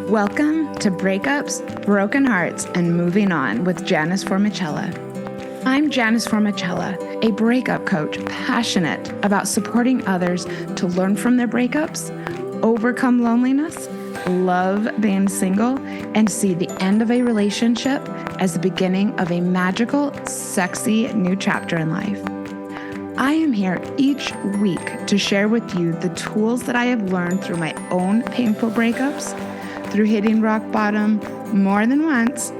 Welcome to Breakups, Broken Hearts, and Moving On with Janice Formicella. I'm Janice Formicella, a breakup coach passionate about supporting others to learn from their breakups, overcome loneliness, love being single, and see the end of a relationship as the beginning of a magical, sexy new chapter in life. I am here each week to share with you the tools that I have learned through my own painful breakups, through hitting rock bottom more than once,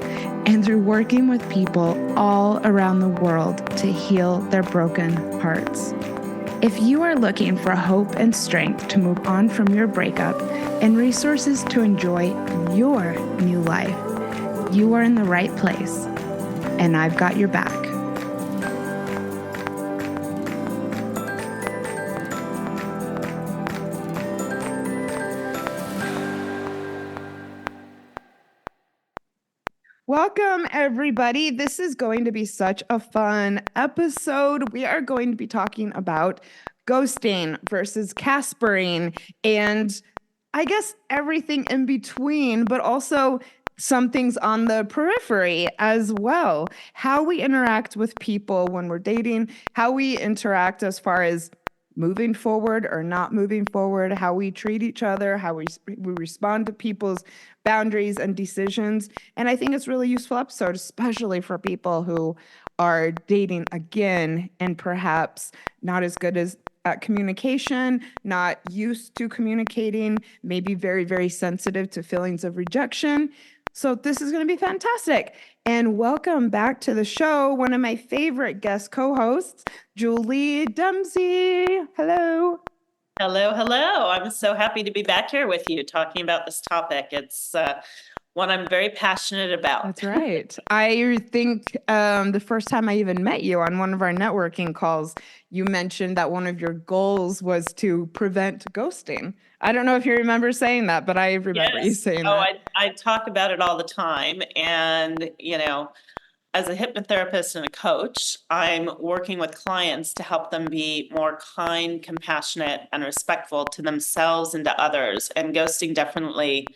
and through working with people all around the world to heal their broken hearts. If you are looking for hope and strength to move on from your breakup and resources to enjoy your new life, you are in the right place, and I've got your back. Welcome, everybody. This is going to be such a fun episode. We are going to be talking about ghosting versus Caspering, and I guess everything in between, but also some things on the periphery as well. How we interact with people when we're dating, how we interact as far as moving forward or not moving forward, how we treat each other, how we respond to people's boundaries and decisions. And I think it's a really useful episode, especially for people who are dating again and perhaps not as good as at communication, not used to communicating, maybe very, very sensitive to feelings of rejection. So this is going to be fantastic. And welcome back to the show, one of my favorite guest co-hosts, Julie Demsey. Hello. Hello, hello. I'm so happy to be back here with you talking about this topic. It's one I'm very passionate about. That's right. I think the first time I even met you on one of our networking calls, you mentioned that one of your goals was to prevent ghosting. I don't know if you remember saying that, but I remember you saying that. I talk about it all the time. And, as a hypnotherapist and a coach, I'm working with clients to help them be more kind, compassionate, and respectful to themselves and to others. And ghosting definitely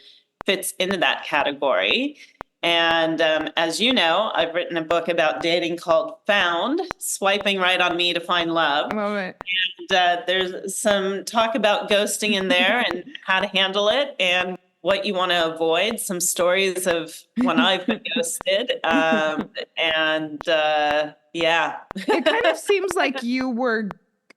fits into that category. And as you know, I've written a book about dating called Found, Swiping Right on Me to Find Love. I love it. And there's some talk about ghosting in there and how to handle it and what you want to avoid, some stories of when I've been ghosted. Yeah. It kind of seems like you were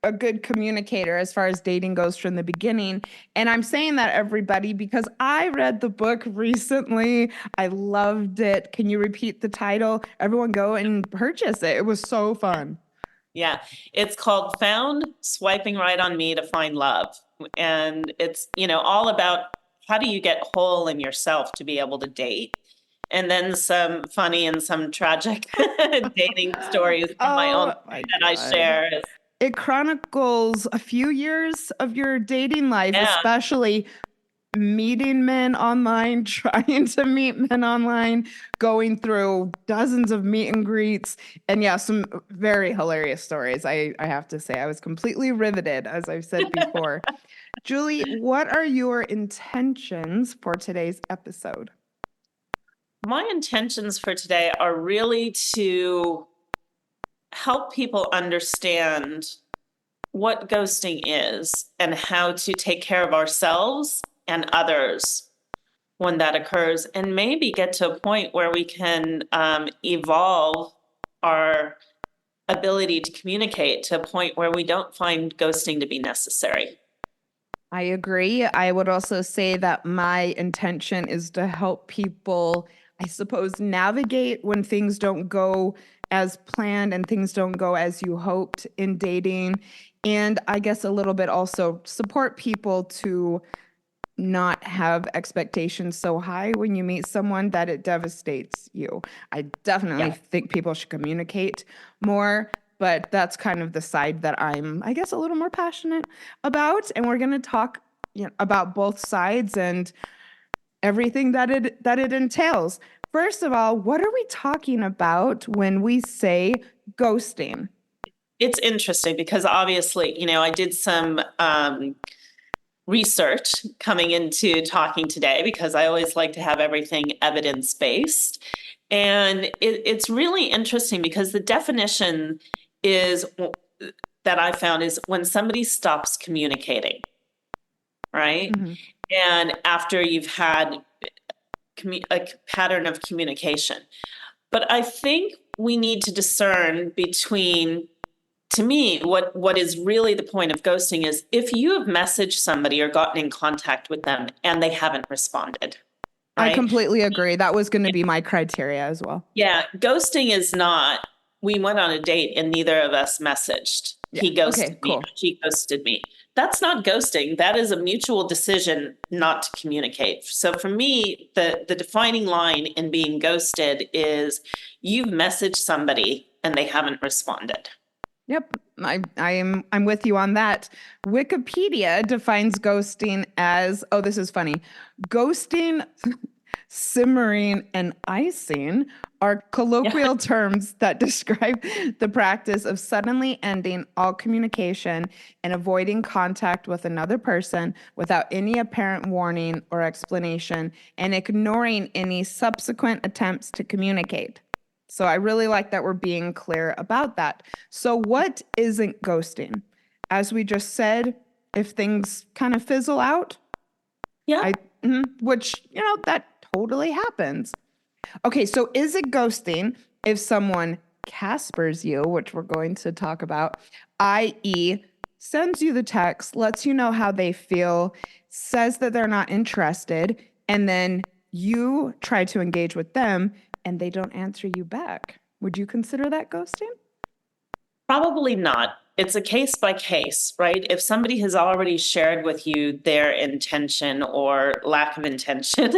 a good communicator as far as dating goes from the beginning. And I'm saying that, everybody, because I read the book recently. I loved it. Can you repeat the title? Everyone go and purchase it. It was so fun. Yeah. It's called Found, Swiping Right on Me to Find Love. And it's, all about how do you get whole in yourself to be able to date? And then some funny and some tragic dating stories from my own that I share. It chronicles a few years of your dating life, especially meeting men online, trying to meet men online, going through dozens of meet and greets, and some very hilarious stories. I have to say, I was completely riveted, as I've said before. Julie, what are your intentions for today's episode? My intentions for today are really to help people understand what ghosting is and how to take care of ourselves and others when that occurs, and maybe get to a point where we can evolve our ability to communicate to a point where we don't find ghosting to be necessary. I agree. I would also say that my intention is to help people, I suppose, navigate when things don't go as planned and things don't go as you hoped in dating. And I guess a little bit also support people to not have expectations so high when you meet someone that it devastates you. I definitely think people should communicate more, but that's kind of the side that I'm, I guess, a little more passionate about. And we're going to talk about both sides and everything that it entails. First of all, what are we talking about when we say ghosting? It's interesting because obviously, I did some research coming into talking today, because I always like to have everything evidence-based. And it's really interesting because the definition is that I found is when somebody stops communicating, right? Mm-hmm. And after you've had a pattern of communication. But I think we need to discern between, to me, what is really the point of ghosting is if you have messaged somebody or gotten in contact with them and they haven't responded, I right? completely agree. That was going to be my criteria as well. Yeah, ghosting is not, we went on a date and neither of us messaged. Yeah. He ghosted Okay, me, cool. she ghosted me. That's not ghosting. That is a mutual decision not to communicate. So for me, the defining line in being ghosted is you've messaged somebody and they haven't responded. Yep, I'm with you on that. Wikipedia defines ghosting as, oh, this is funny. Ghosting, simmering, and icing are colloquial terms that describe the practice of suddenly ending all communication and avoiding contact with another person without any apparent warning or explanation and ignoring any subsequent attempts to communicate. So I really like that we're being clear about that. So what isn't ghosting? As we just said, if things kind of fizzle out, Yeah. which, that totally happens. Okay, so is it ghosting if someone Caspers you, which we're going to talk about, i.e., sends you the text, lets you know how they feel, says that they're not interested, and then you try to engage with them and they don't answer you back? Would you consider that ghosting? Probably not. It's a case by case, right? If somebody has already shared with you their intention or lack of intention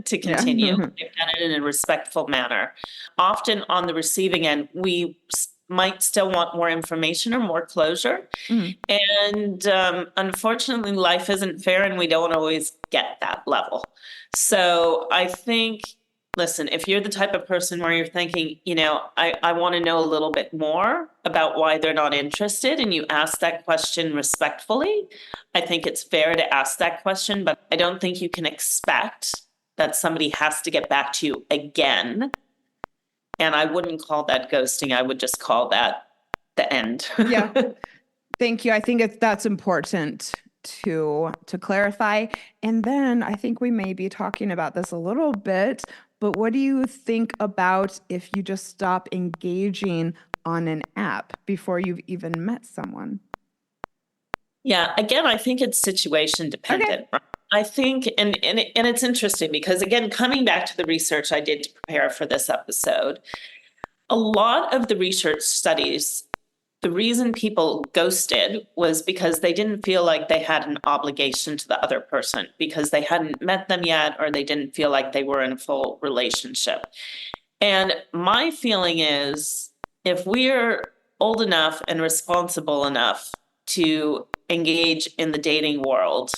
to continue, Yeah. they've done it in a respectful manner. Often on the receiving end, we might still want more information or more closure. Mhm. And unfortunately, life isn't fair and we don't always get that level. So I think, listen, if you're the type of person where you're thinking, I want to know a little bit more about why they're not interested, and you ask that question respectfully, I think it's fair to ask that question, but I don't think you can expect that somebody has to get back to you again. And I wouldn't call that ghosting. I would just call that the end. Yeah. Thank you. I think that's important to clarify. And then I think we may be talking about this a little bit, but what do you think about if you just stop engaging on an app before you've even met someone? Yeah, again, I think it's situation dependent. Okay. I think, and it's interesting because, again, coming back to the research I did to prepare for this episode, a lot of the research studies, the reason people ghosted was because they didn't feel like they had an obligation to the other person because they hadn't met them yet or they didn't feel like they were in a full relationship. And my feeling is if we're old enough and responsible enough to engage in the dating world,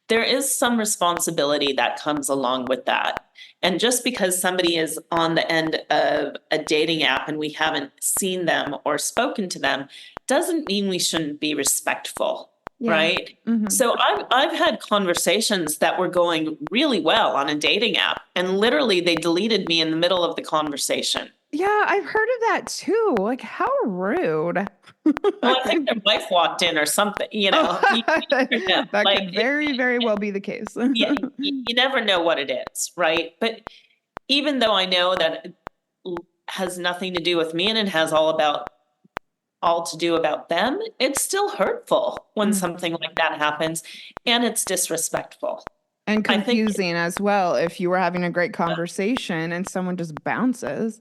there is some responsibility that comes along with that. And just because somebody is on the end of a dating app and we haven't seen them or spoken to them doesn't mean we shouldn't be respectful, Yeah. right? Mhm. So I've had conversations that were going really well on a dating app, and literally they deleted me in the middle of the conversation. Yeah, I've heard of that too. Like, how rude. Well, I think their wife walked in or something, you Oh, never know. that Like, could very, very well be the case. yeah, you never know what it is, right? But even though I know that it has nothing to do with me and it has all to do about them, it's still hurtful when something like that happens, and it's disrespectful. And I think, confusing as well if you were having a great conversation and someone just bounces.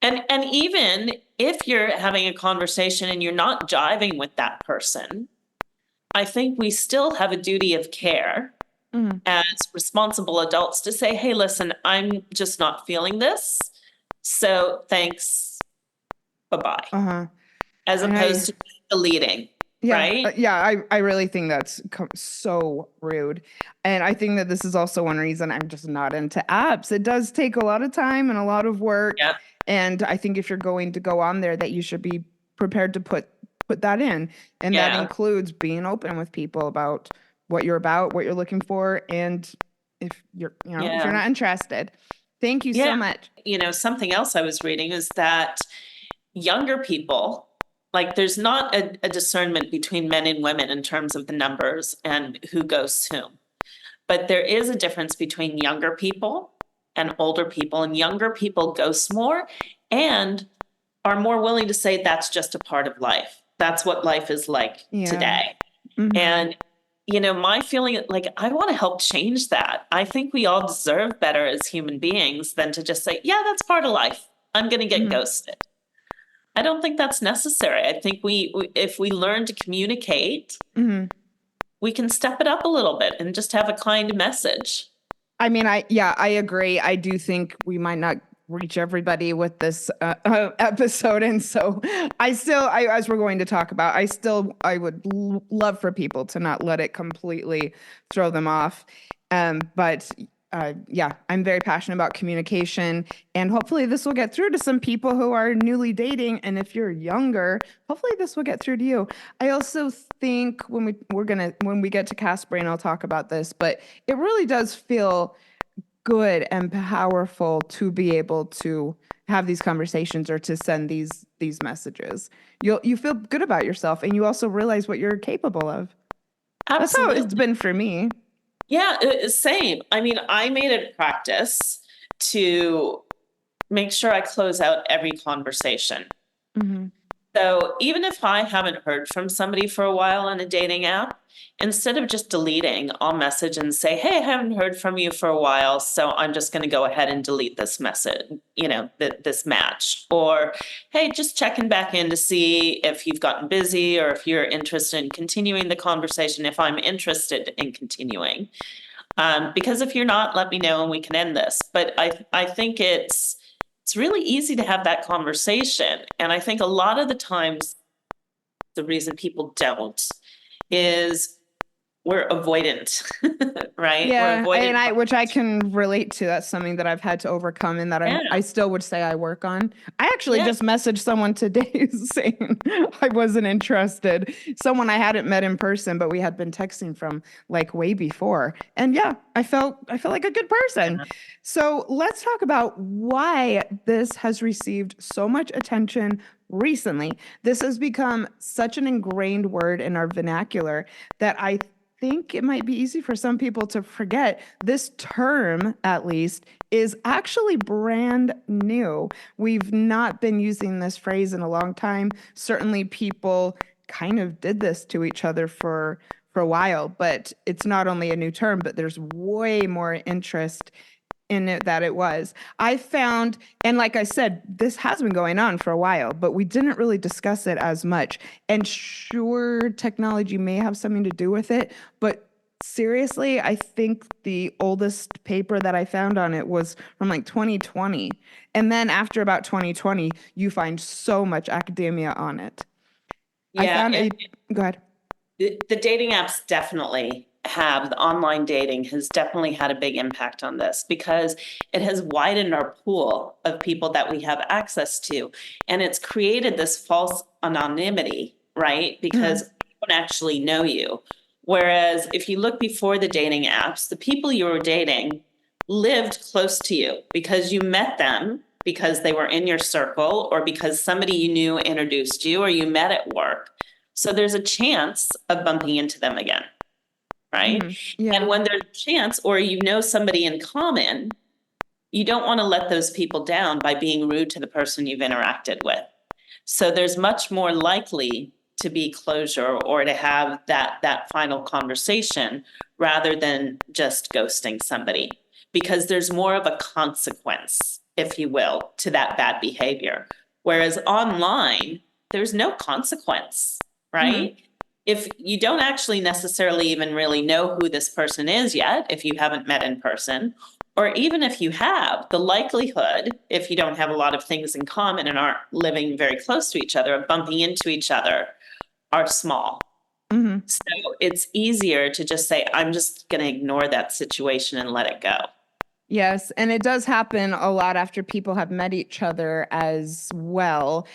and even if you're having a conversation and you're not jiving with that person, I think we still have a duty of care as responsible adults to say, hey, listen, I'm just not feeling this. So thanks, bye-bye. Uh-huh. As And opposed to deleting, yeah, right? I really think that's so rude. And I think that this is also one reason I'm just not into apps. It does take a lot of time and a lot of work. Yeah. And I think if you're going to go on there, that you should be prepared to put that in. And that Yeah. includes being open with people about what you're about, what you're looking for, and if you're, if you're Yeah. not interested. Thank you so much. Something else I was reading is that younger people, like there's not a discernment between men and women in terms of the numbers and who ghosts whom. But there is a difference between younger people and older people, and younger people ghost more and are more willing to say that's just a part of life. That's what life is like today. Mm-hmm. And, my feeling, like, I want to help change that. I think we all deserve better as human beings than to just say, yeah, that's part of life. I'm going to get ghosted. I don't think that's necessary. I think we if we learn to communicate, we can step it up a little bit and just have a kind message. I mean, I agree. I do think we might not reach everybody with this episode. And so as we're going to talk about, I would love for people to not let it completely throw them off. But I'm very passionate about communication, and hopefully this will get through to some people who are newly dating. And if you're younger, hopefully this will get through to you. I also think when we get to Caspering, I'll talk about this, but it really does feel good and powerful to be able to have these conversations or to send these messages. You feel good about yourself, and you also realize what you're capable of. Absolutely. That's how it's been for me. Yeah, same. I mean, I made it a practice to make sure I close out every conversation. So even if I haven't heard from somebody for a while on a dating app, instead of just deleting, I'll message and say, hey, I haven't heard from you for a while, so I'm just going to go ahead and delete this message, this match. Or, hey, just checking back in to see if you've gotten busy or if you're interested in continuing the conversation, if I'm interested in continuing. Because if you're not, let me know and we can end this. But I think it's really easy to have that conversation. And I think a lot of the times the reason people don't is we're avoidant, right? Yeah, we're avoidant. which I can relate to. That's something that I've had to overcome, and that I still would say I work on. I actually just messaged someone today saying I wasn't interested. Someone I hadn't met in person, but we had been texting from like way before. And I felt like a good person. Yeah. So let's talk about why this has received so much attention recently. This has become such an ingrained word in our vernacular that I think it might be easy for some people to forget. This term, at least, is actually brand new. We've not been using this phrase in a long time. Certainly people kind of did this to each other for a while, but it's not only a new term, but there's way more interest in it that it was. I found, and like I said, this has been going on for a while, but we didn't really discuss it as much. And sure, technology may have something to do with it, but seriously, I think the oldest paper that I found on it was from like 2020. And then after about 2020, you find so much academia on it. Yeah, go ahead. The dating apps definitely have, the online dating has definitely had a big impact on this because it has widened our pool of people that we have access to. And it's created this false anonymity, right? Because we don't actually know you. Whereas if you look before the dating apps, the people you were dating lived close to you because you met them because they were in your circle or because somebody you knew introduced you or you met at work. So there's a chance of bumping into them again. Right? Yeah. And when there's a chance or somebody in common, you don't want to let those people down by being rude to the person you've interacted with. So there's much more likely to be closure or to have that final conversation rather than just ghosting somebody, because there's more of a consequence, if you will, to that bad behavior. Whereas online, there's no consequence, right? If you don't actually necessarily even really know who this person is yet, if you haven't met in person, or even if you have, the likelihood, if you don't have a lot of things in common and aren't living very close to each other, of bumping into each other are small. So it's easier to just say, I'm just going to ignore that situation and let it go. Yes, and it does happen a lot after people have met each other as well.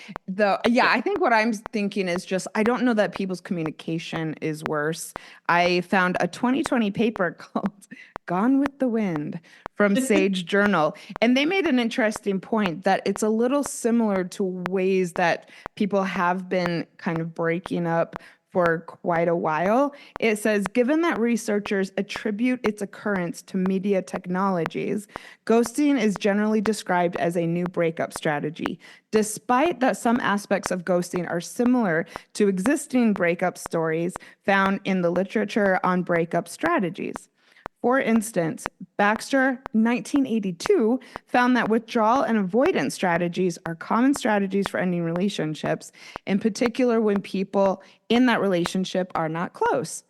Yeah. I think what I'm thinking is just I don't know that people's communication is worse. I found a 2020 paper called Gone with the Wind from Sage Journal, and they made an interesting point that it's a little similar to ways that people have been kind of breaking up for quite a while. It says, given that researchers attribute its occurrence to media technologies, ghosting is generally described as a new breakup strategy. Despite that some aspects of ghosting are similar to existing breakup stories found in the literature on breakup strategies. For instance, Baxter, 1982, found that withdrawal and avoidance strategies are common strategies for ending relationships, in particular when people in that relationship are not close.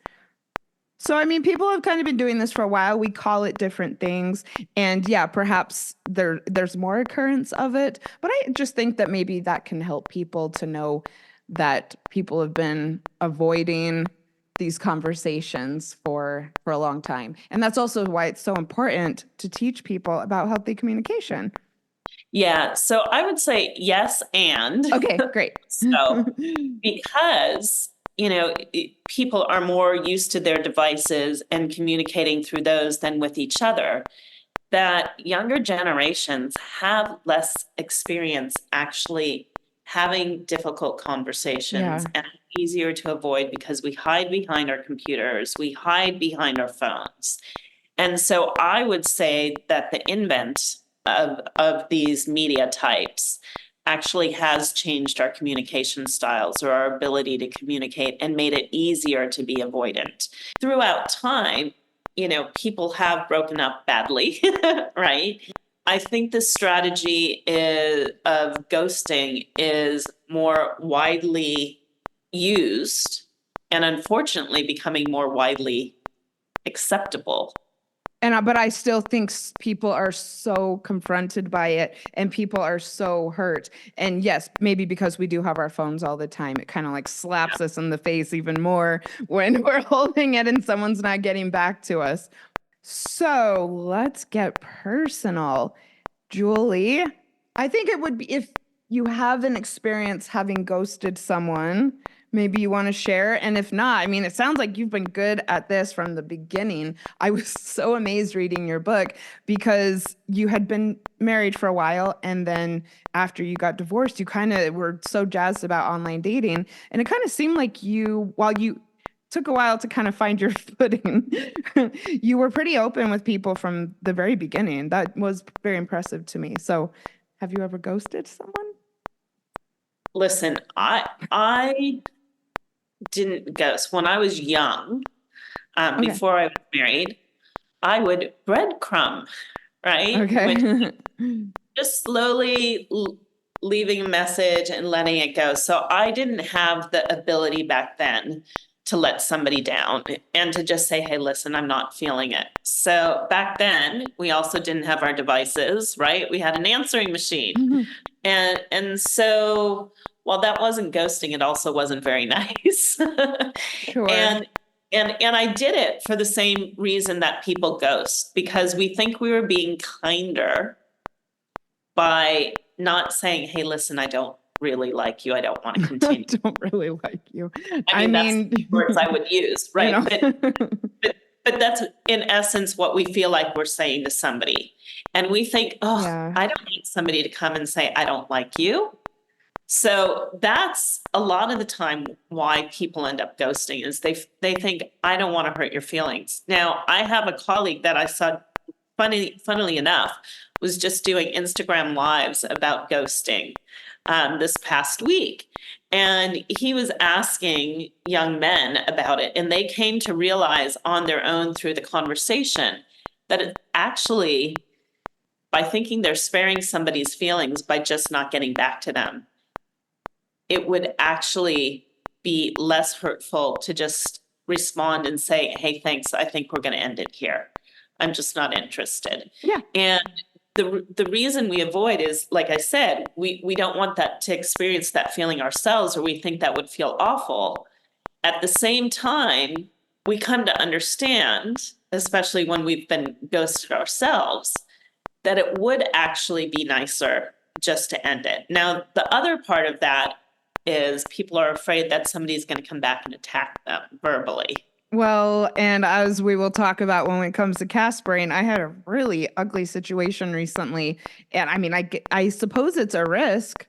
So, I mean, people have kind of been doing this for a while. We call it different things. And yeah, perhaps there's more occurrence of it. But I just think that maybe that can help people to know that people have been avoiding these conversations for a long time. And that's also why it's so important to teach people about healthy communication. Yeah. So I would say yes, and Okay, great. so because, people are more used to their devices and communicating through those than with each other, that younger generations have less experience actually having difficult conversations, Yeah. and easier to avoid because we hide behind our computers, we hide behind our phones. And so I would say that the invent of these media types actually has changed our communication styles or our ability to communicate and made it easier to be avoidant. Throughout time, people have broken up badly, right? I think the strategy of ghosting is more widely used and unfortunately becoming more widely acceptable. But I still think people are so confronted by it and people are so hurt. And yes, maybe because we do have our phones all the time, it kind of like slaps us in the face even more when we're holding it and someone's not getting back to us. So let's get personal. Julie, I think it would be if you have an experience having ghosted someone, maybe you want to share. And if not, I mean, it sounds like you've been good at this from the beginning. I was so amazed reading your book because you had been married for a while. And then after you got divorced, you kind of were so jazzed about online dating. And it kind of seemed like while you took a while to kind of find your footing, you were pretty open with people from the very beginning. That was very impressive to me. So, have you ever ghosted someone? Listen, I didn't ghost when I was young. Okay. Before I was married, I would breadcrumb, right? Which Okay. just slowly leaving a message and letting it go. So I didn't have the ability back then to let somebody down and to just say, hey, listen, I'm not feeling it. So back then, we also didn't have our devices, right? We had an answering machine. And so while that wasn't ghosting, it also wasn't very nice. Sure. and and I did it for the same reason that people ghost, because we think we were being kinder by not saying, hey, listen, I don't really like you. I don't want to I continue. don't really like you. I I mean, that's mean, the words I would use, you right? know. But that's in essence what we feel like we're saying to somebody. And we think, oh, Yeah. I don't need somebody to come and say, I don't like you. So that's a lot of the time why people end up ghosting, is they think, I don't want to hurt your feelings. Now, I have a colleague that I saw, funnily enough, was just doing Instagram lives about ghosting this past week. And he was asking young men about it, and they came to realize on their own through the conversation that it actually, by thinking they're sparing somebody's feelings by just not getting back to them, it would actually be less hurtful to just respond and say, hey, thanks, I think we're going to end it here. I'm just not interested. Yeah. And the reason we avoid is, like I said, we don't want that to experience that feeling ourselves, or we think that would feel awful. At the same time, we come to understand, especially when we've been ghosted ourselves, that it would actually be nicer just to end it. Now, the other part of that is people are afraid that somebody's going to come back and attack them verbally. Well, and as we will talk about when it comes to Caspering, I had a really ugly situation recently. And I mean, I suppose it's a risk,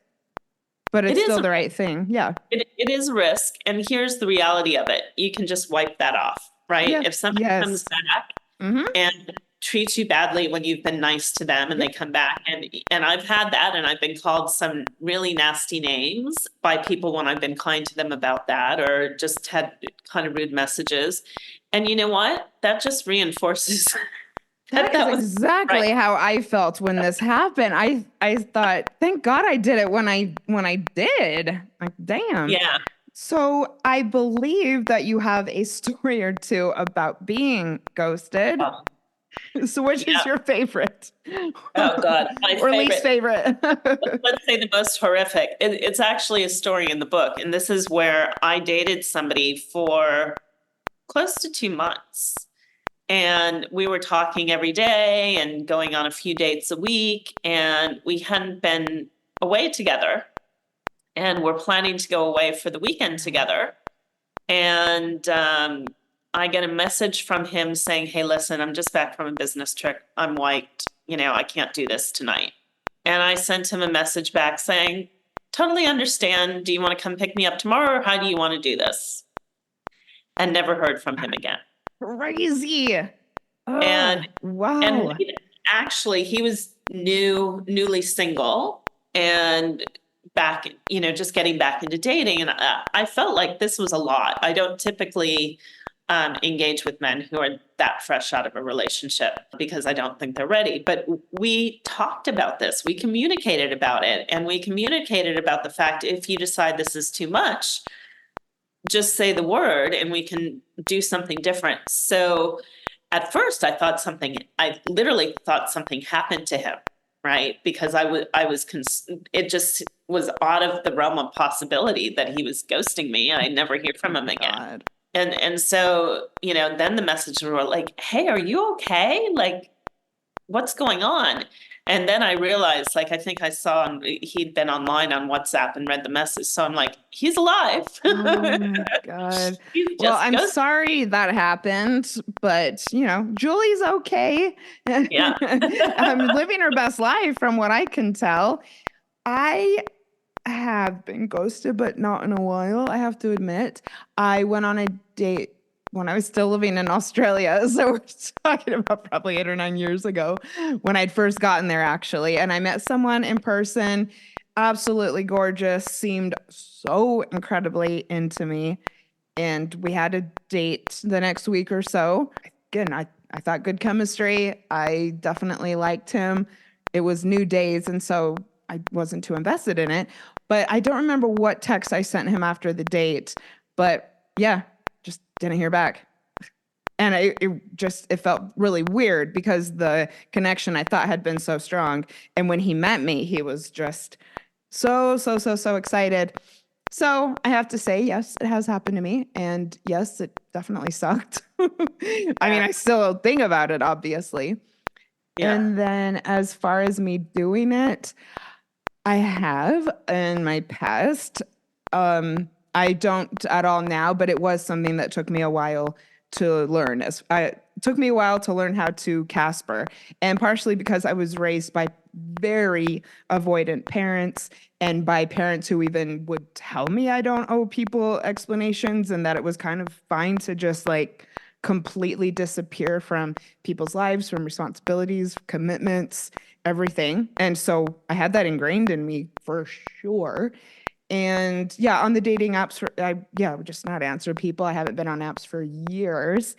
but it's still the right thing. Yeah. It is risk. And here's the reality of it. You can just wipe that off, right? Yeah. If somebody comes back and treats you badly when you've been nice to them and they come back, and I've had that, and I've been called some really nasty names by people when I've been kind to them about that, or just had kind of rude messages. And you know what? That just reinforces that is exactly how I felt when this happened. I thought, thank God I did it when I did. Like, damn. Yeah. So I believe that you have a story or two about being ghosted. So which is your favorite? Oh God, or least favorite? Let's say the most horrific. It's actually a story in the book. And this is where I dated somebody for close to 2 months. And we were talking every day and going on a few dates a week. And we hadn't been away together. And we're planning to go away for the weekend together. And I get a message from him saying, hey, listen, I'm just back from a business trip. I'm wiped. I can't do this tonight. And I sent him a message back saying, totally understand. Do you want to come pick me up tomorrow, or how do you want to do this? And never heard from him again. Crazy. Oh, and wow. And actually, he was newly single and back, just getting back into dating. And I felt like this was a lot. I don't typically engage with men who are that fresh out of a relationship because I don't think they're ready. But we talked about this. We communicated about it. And we communicated about the fact, if you decide this is too much, just say the word and we can do something different. So at first I literally thought something happened to him, right? Because it just was out of the realm of possibility that he was ghosting me and I'd never hear from him again. God. And so, then the messages were like, hey, are you okay? Like, what's going on? And then I realized, I think I saw he'd been online on WhatsApp and read the message. So I'm like, he's alive. Oh my God. Well, I'm sorry that happened, but Julie's okay. Yeah. I'm living her best life from what I can tell. I have been ghosted, but not in a while, I have to admit. I went on a date when I was still living in Australia. So we're talking about probably 8 or 9 years ago when I'd first gotten there, actually. And I met someone in person, absolutely gorgeous, seemed so incredibly into me. And we had a date the next week or so. Again, I thought good chemistry. I definitely liked him. It was new days, and so I wasn't too invested in it. But I don't remember what text I sent him after the date. But yeah, just didn't hear back. And it felt really weird because the connection I thought had been so strong. And when he met me, he was just so excited. So I have to say, yes, it has happened to me. And yes, it definitely sucked. I mean, I still think about it, obviously. Yeah. And then as far as me doing it, I have in my past. I don't at all now, but it was something that took me a while to learn. It took me a while to learn how to Casper, and partially because I was raised by very avoidant parents and by parents who even would tell me I don't owe people explanations and that it was kind of fine to just completely disappear from people's lives, from responsibilities, commitments, everything. And so I had that ingrained in me for sure. And yeah, on the dating apps, I would just not answer people. I haven't been on apps for years.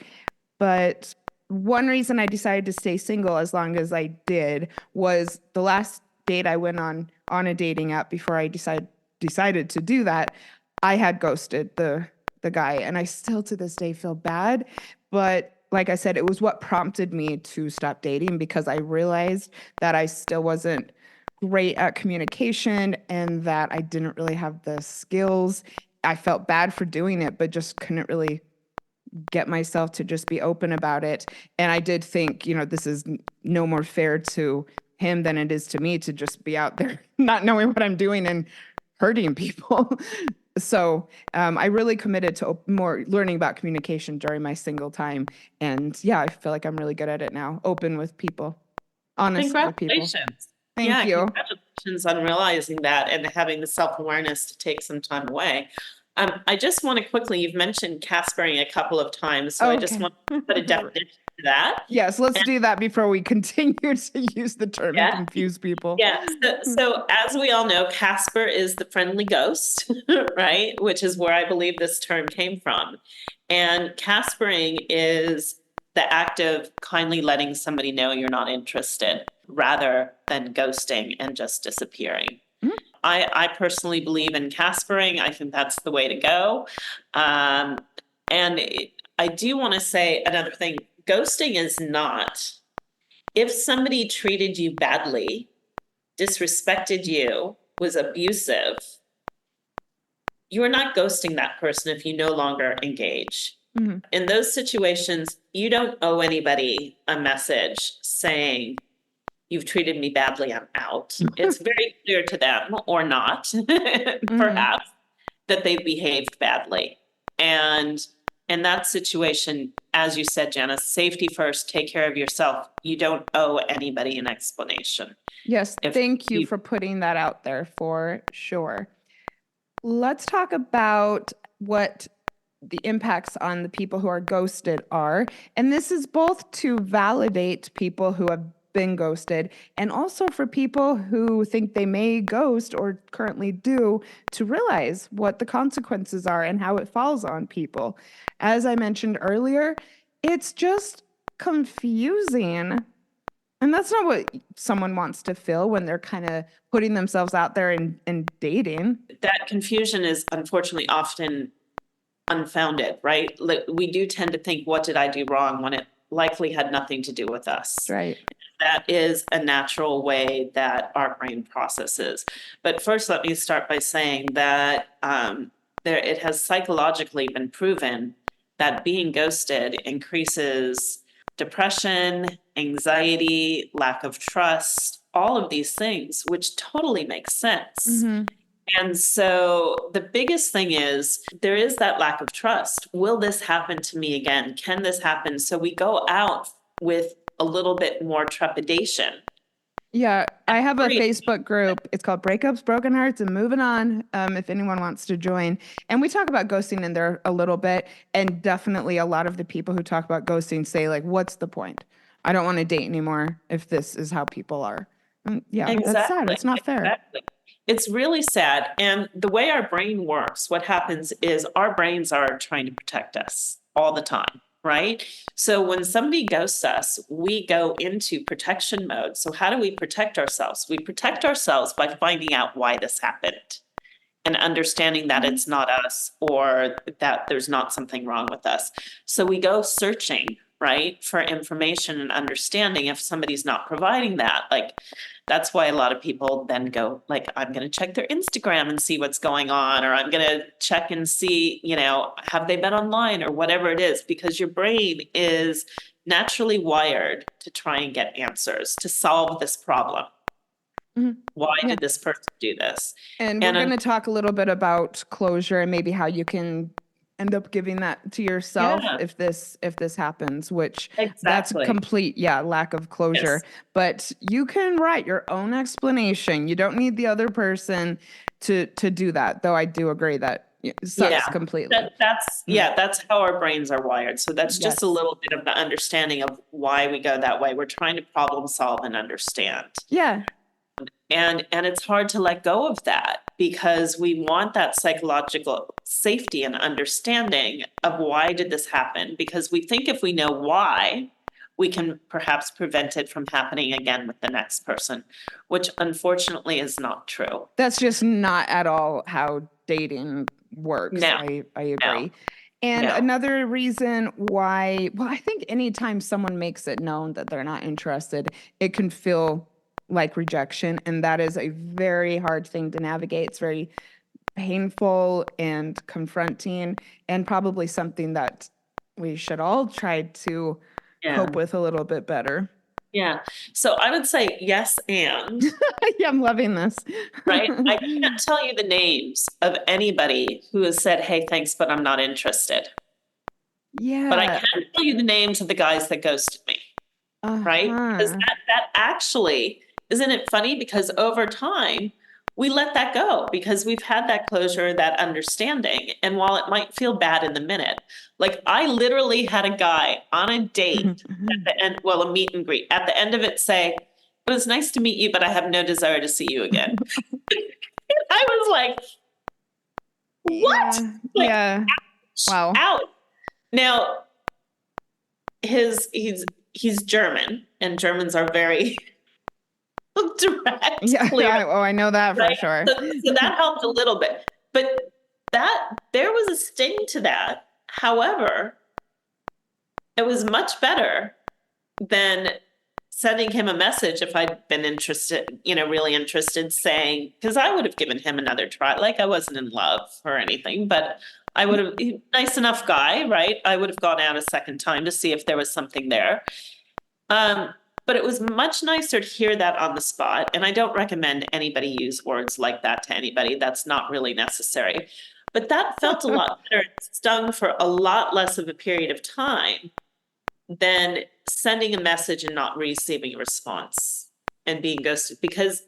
But one reason I decided to stay single as long as I did was the last date I went on a dating app before I decided to do that, I had ghosted the guy. And I still to this day feel bad. But like I said, it was what prompted me to stop dating because I realized that I still wasn't great at communication and that I didn't really have the skills. I felt bad for doing it, but just couldn't really get myself to just be open about it. And I did think, this is no more fair to him than it is to me to just be out there not knowing what I'm doing and hurting people. So I really committed to more learning about communication during my single time. And yeah, I feel like I'm really good at it now. Open with people, honest with people. Congratulations. Thank you. Congratulations on realizing that and having the self-awareness to take some time away. I just want to quickly, you've mentioned Caspering a couple of times, so I just Okay. want to put a definition to that. Yes, let's do that before we continue to use the term and Yeah. confuse people. Yeah, so as we all know, Casper is the friendly ghost, right? Which is where I believe this term came from. And Caspering is the act of kindly letting somebody know you're not interested rather than ghosting and just disappearing. Mhm. I personally believe in Caspering. I think that's the way to go. I do want to say another thing. Ghosting is not, if somebody treated you badly, disrespected you, was abusive, you are not ghosting that person if you no longer engage. Mhm. In those situations, you don't owe anybody a message saying, you've treated me badly, I'm out. It's very clear to them, or not, perhaps, that they've behaved badly. And in that situation, as you said, Janice, safety first, take care of yourself. You don't owe anybody an explanation. Yes, If thank you you- for putting that out there for sure. Let's talk about what the impacts on the people who are ghosted are. And this is both to validate people who have been ghosted and also for people who think they may ghost or currently do to realize what the consequences are and how it falls on people. As I mentioned earlier, it's just confusing. And that's not what someone wants to feel when they're kind of putting themselves out there and dating. that confusion is unfortunately often unfounded, right? Like, we do tend to think, what did I do wrong, when it likely had nothing to do with us. Right. That is a natural way that our brain processes. But first, let me start by saying that it has psychologically been proven that being ghosted increases depression, anxiety, lack of trust, all of these things, which totally makes sense. Mm-hmm. And so the biggest thing is there is that lack of trust. Will this happen to me again? Can this happen? So we go out with a little bit more trepidation. Yeah, I have a Great. Facebook group. It's called Breakups, Broken Hearts, and Moving On, if anyone wants to join. And we talk about ghosting in there a little bit. And definitely a lot of the people who talk about ghosting say, like, what's the point? I don't want to date anymore if this is how people are. And yeah, that's sad. It's not fair. Exactly. It's really sad. And the way our brain works, what happens is our brains are trying to protect us all the time, right? So when somebody ghosts us, we go into protection mode. So how do we protect ourselves? We protect ourselves by finding out why this happened and understanding that it's not us or that there's not something wrong with us. So we go searching, right, for information and understanding. If somebody's not providing that, like, that's why a lot of people then go, like, I'm going to check their Instagram and see what's going on, or I'm going to check and see, have they been online or whatever it is, because your brain is naturally wired to try and get answers to solve this problem. Mhm. Why Yeah. did this person do this? And we're going to talk a little bit about closure and maybe how you can end up giving that to yourself Yeah. if this happens, which that's Exactly. complete, lack of closure. Yes. But you can write your own explanation. You don't need the other person to do that, though I do agree that it sucks Yeah. completely. That's how our brains are wired. So that's just a Yes. little bit of the understanding of why we go that way. We're trying to problem solve and understand. Yeah. And it's hard to let go of that because we want that psychological safety and understanding of why did this happen? Because we think if we know why, we can perhaps prevent it from happening again with the next person, which unfortunately is not true. That's just not at all how dating works. No. I agree. And No. another reason why, well, I think anytime someone makes it known that they're not interested, it can feel like rejection. And that is a very hard thing to navigate. It's very painful and confronting, and probably something that we should all try to Yeah. cope with a little bit better. Yeah. So I would say yes, and Yeah, I'm loving this. right. I can't tell you the names of anybody who has said, "Hey, thanks, but I'm not interested." But I Yeah. can tell you the names of the guys that ghosted me, right? Because Uh-huh. that actually, isn't it funny? Because over time, we let that go because we've had that closure, that understanding. And while it might feel bad in the minute, like I literally had a guy on a date at the end, well, a meet and greet, at the end of it say, "It was nice to meet you, but I have no desire to see you again." I was like, "What?" Yeah. Like, Yeah. Wow. out. Now, he's German, and Germans are very direct, Yeah. clear, I know that for right? sure. So that helped a little bit. But that there was a sting to that. However, it was much better than sending him a message if I'd been interested, really interested, saying, because I would have given him another try. Like I wasn't in love or anything, but I would have, nice enough guy, right? I would have gone out a second time to see if there was something there. Um, but it was much nicer to hear that on the spot. And I don't recommend anybody use words like that to anybody. That's not really necessary. But that felt a lot better. It stung for a lot less of a period of time than sending a message and not receiving a response and being ghosted because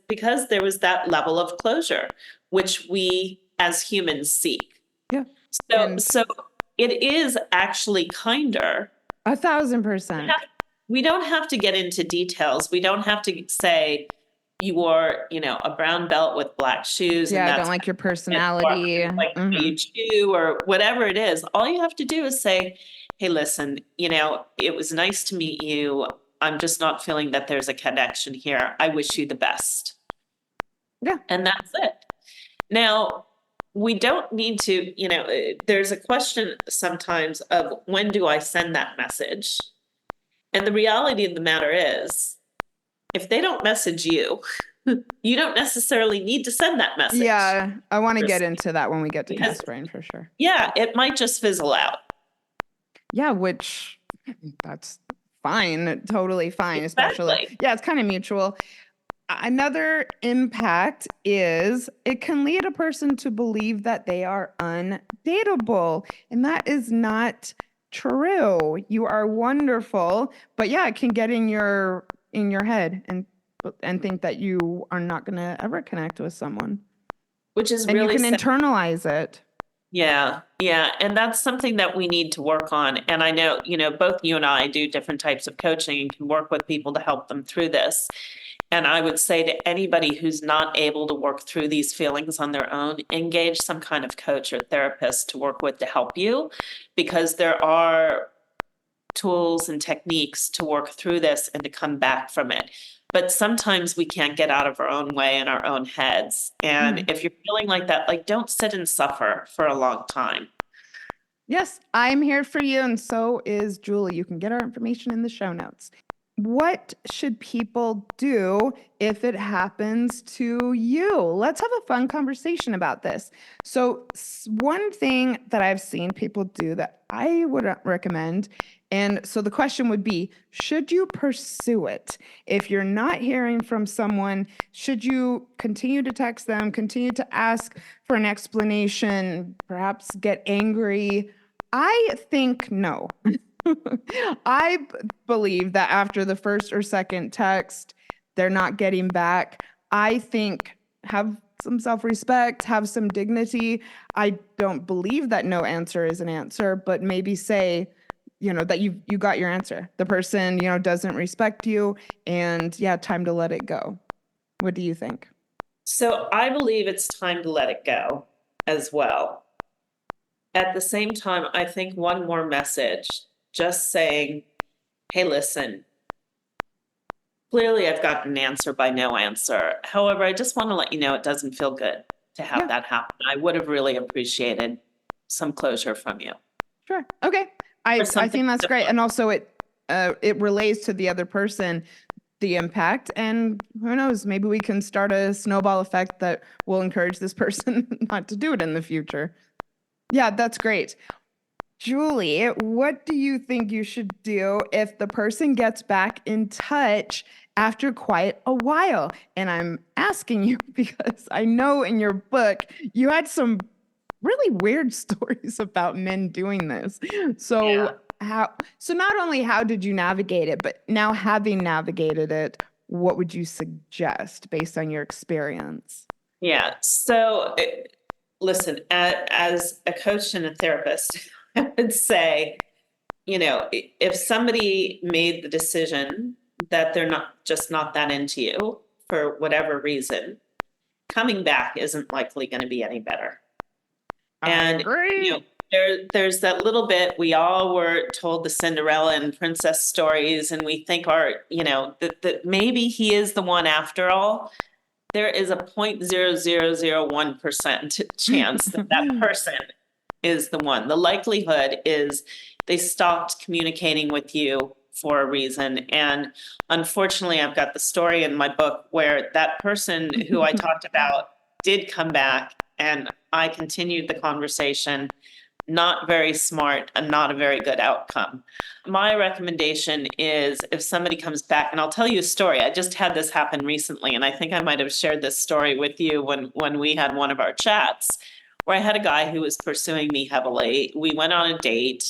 there was that level of closure, which we as humans seek. Yeah. So And so it is actually kinder. 1,000%. We don't have to get into details. We don't have to say you wore, a brown belt with black shoes Yeah, and I don't that's like your it, or personality. like the way you chew or whatever it is. All you have to do is say, "Hey, listen, it was nice to meet you. I'm just not feeling that there's a connection here. I wish you the best." Yeah. And that's it. Now, we don't need to, there's a question sometimes of when do I send that message? And the reality of the matter is, if they don't message you, you don't necessarily need to send that message. Yeah, I want to get into that when we get to Because, Caspering for sure. yeah, it might just fizzle out. Yeah, which that's fine, totally fine, especially. Exactly. Yeah, it's kind of mutual. Another impact is it can lead a person to believe that they are undateable, and that is not true. You are wonderful, but yeah, it can get in your head and think that you are not going to ever connect with someone. Which is And you really can sad. internalize it. Yeah, yeah. And that's something that we need to work on. And I know, both you and I do different types of coaching and can work with people to help them through this. And I would say to anybody who's not able to work through these feelings on their own, engage some kind of coach or therapist to work with to help you, because there are tools and techniques to work through this and to come back from it. But sometimes we can't get out of our own way in our own heads. And if you're feeling like that, like don't sit and suffer for a long time. Yes, I'm here for you, and so is Julie. You can get our information in the show notes. What should people do if it happens to you? Let's have a fun conversation about this. So, one thing that I've seen people do that I would recommend, and so the question would be, should you pursue it? If you're not hearing from someone, should you continue to text them, continue to ask for an explanation, perhaps get angry? I think no. I believe that after the first or second text, they're not getting back. I think have some self-respect, have some dignity. I don't believe that no answer is an answer, but maybe say, that you got your answer. The person, doesn't respect you, and yeah, time to let it go. What do you think? So I believe it's time to let it go as well. At the same time, I think one more message, just saying, "Hey, listen, clearly I've gotten an answer by no answer. However, I just want to let you know it doesn't feel good to have Yeah. that happen. I would have really appreciated some closure from you." Sure. Okay. Or I something think that's great. similar. And also it relays to the other person the impact, and who knows, maybe we can start a snowball effect that will encourage this person not to do it in the future. Yeah, that's great. Julie, what do you think you should do if the person gets back in touch after quite a while? And I'm asking you because I know in your book you had some really weird stories about men doing this. Yeah. So not only how did you navigate it, but now having navigated it, what would you suggest based on your experience? Yeah. So, listen, as a coach and a therapist, I would say, if somebody made the decision that they're not that into you for whatever reason, coming back isn't likely going to be any better. I And, agree. there's that little bit, we all were told the Cinderella and princess stories, and we think that maybe he is the one after all. There is a 0.0001% chance that that person is the one. The likelihood is they stopped communicating with you for a reason. And unfortunately, I've got the story in my book where that person who I talked about did come back, and I continued the conversation. Not very smart and not a very good outcome. My recommendation is if somebody comes back, and I'll tell you a story. I just had this happen recently, and I think I might have shared this story with you when we had one of our chats, where I had a guy who was pursuing me heavily. We went on a date.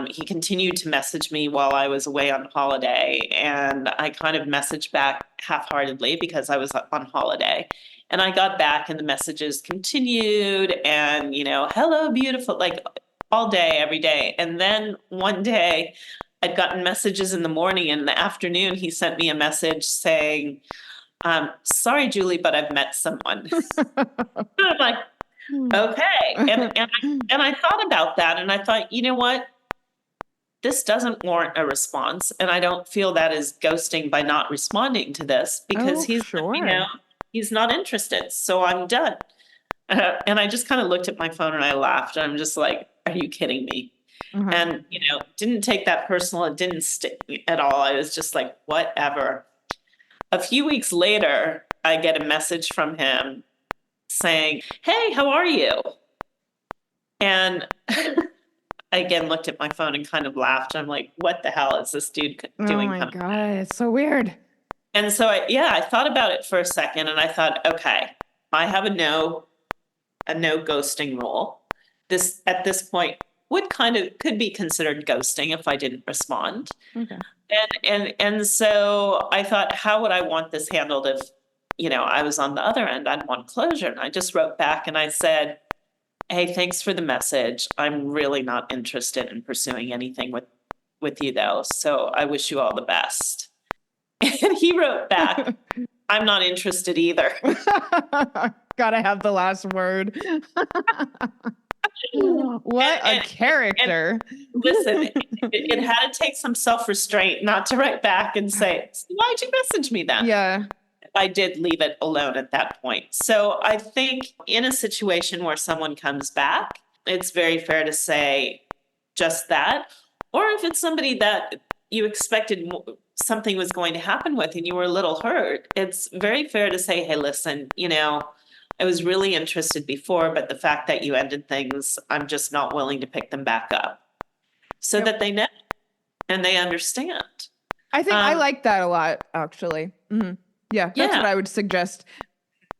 He continued to message me while I was away on holiday, and I kind of messaged back half-heartedly because I was on holiday. And I got back, and the messages continued, and, hello, beautiful, like all day, every day. And then one day, I'd gotten messages in the morning, and in the afternoon, he sent me a message saying, sorry, Julie, but I've met someone. I'm like, okay. And I thought about that, and I thought, you know what? This doesn't warrant a response, and I don't feel that is ghosting by not responding to this, because Oh, he's let me know sure. he's not interested, so I'm done. And I just kind of looked at my phone and I laughed, and I'm just like, are you kidding me? Uh-huh. And didn't take that personal. It didn't stick at all. I was just like, whatever. A few weeks later, I get a message from him saying, hey, how are you? And I again looked at my phone and kind of laughed. I'm like, what the hell is this dude Oh doing my coming? God, it's so weird. And so I thought about it for a second, and I thought, okay, I have a no ghosting rule. This at this point could be considered ghosting if I didn't respond. Okay. And so I thought, how would I want this handled if, I was on the other end? I'd want closure. And I just wrote back and I said, hey, thanks for the message. I'm really not interested in pursuing anything with you though. So I wish you all the best. And he wrote back, I'm not interested either. Gotta have the last word. What a And character. listen, it had to take some self-restraint not to write back and say, why'd you message me then? Yeah. I did leave it alone at that point. So I think in a situation where someone comes back, it's very fair to say just that. Or if it's somebody that you expected something was going to happen with and you were a little hurt, it's very fair to say, hey, listen, I was really interested before, but the fact that you ended things, I'm just not willing to pick them back up. So Yep. that they know and they understand. I think I like that a lot, actually. Yeah, that's what Yeah. I would suggest.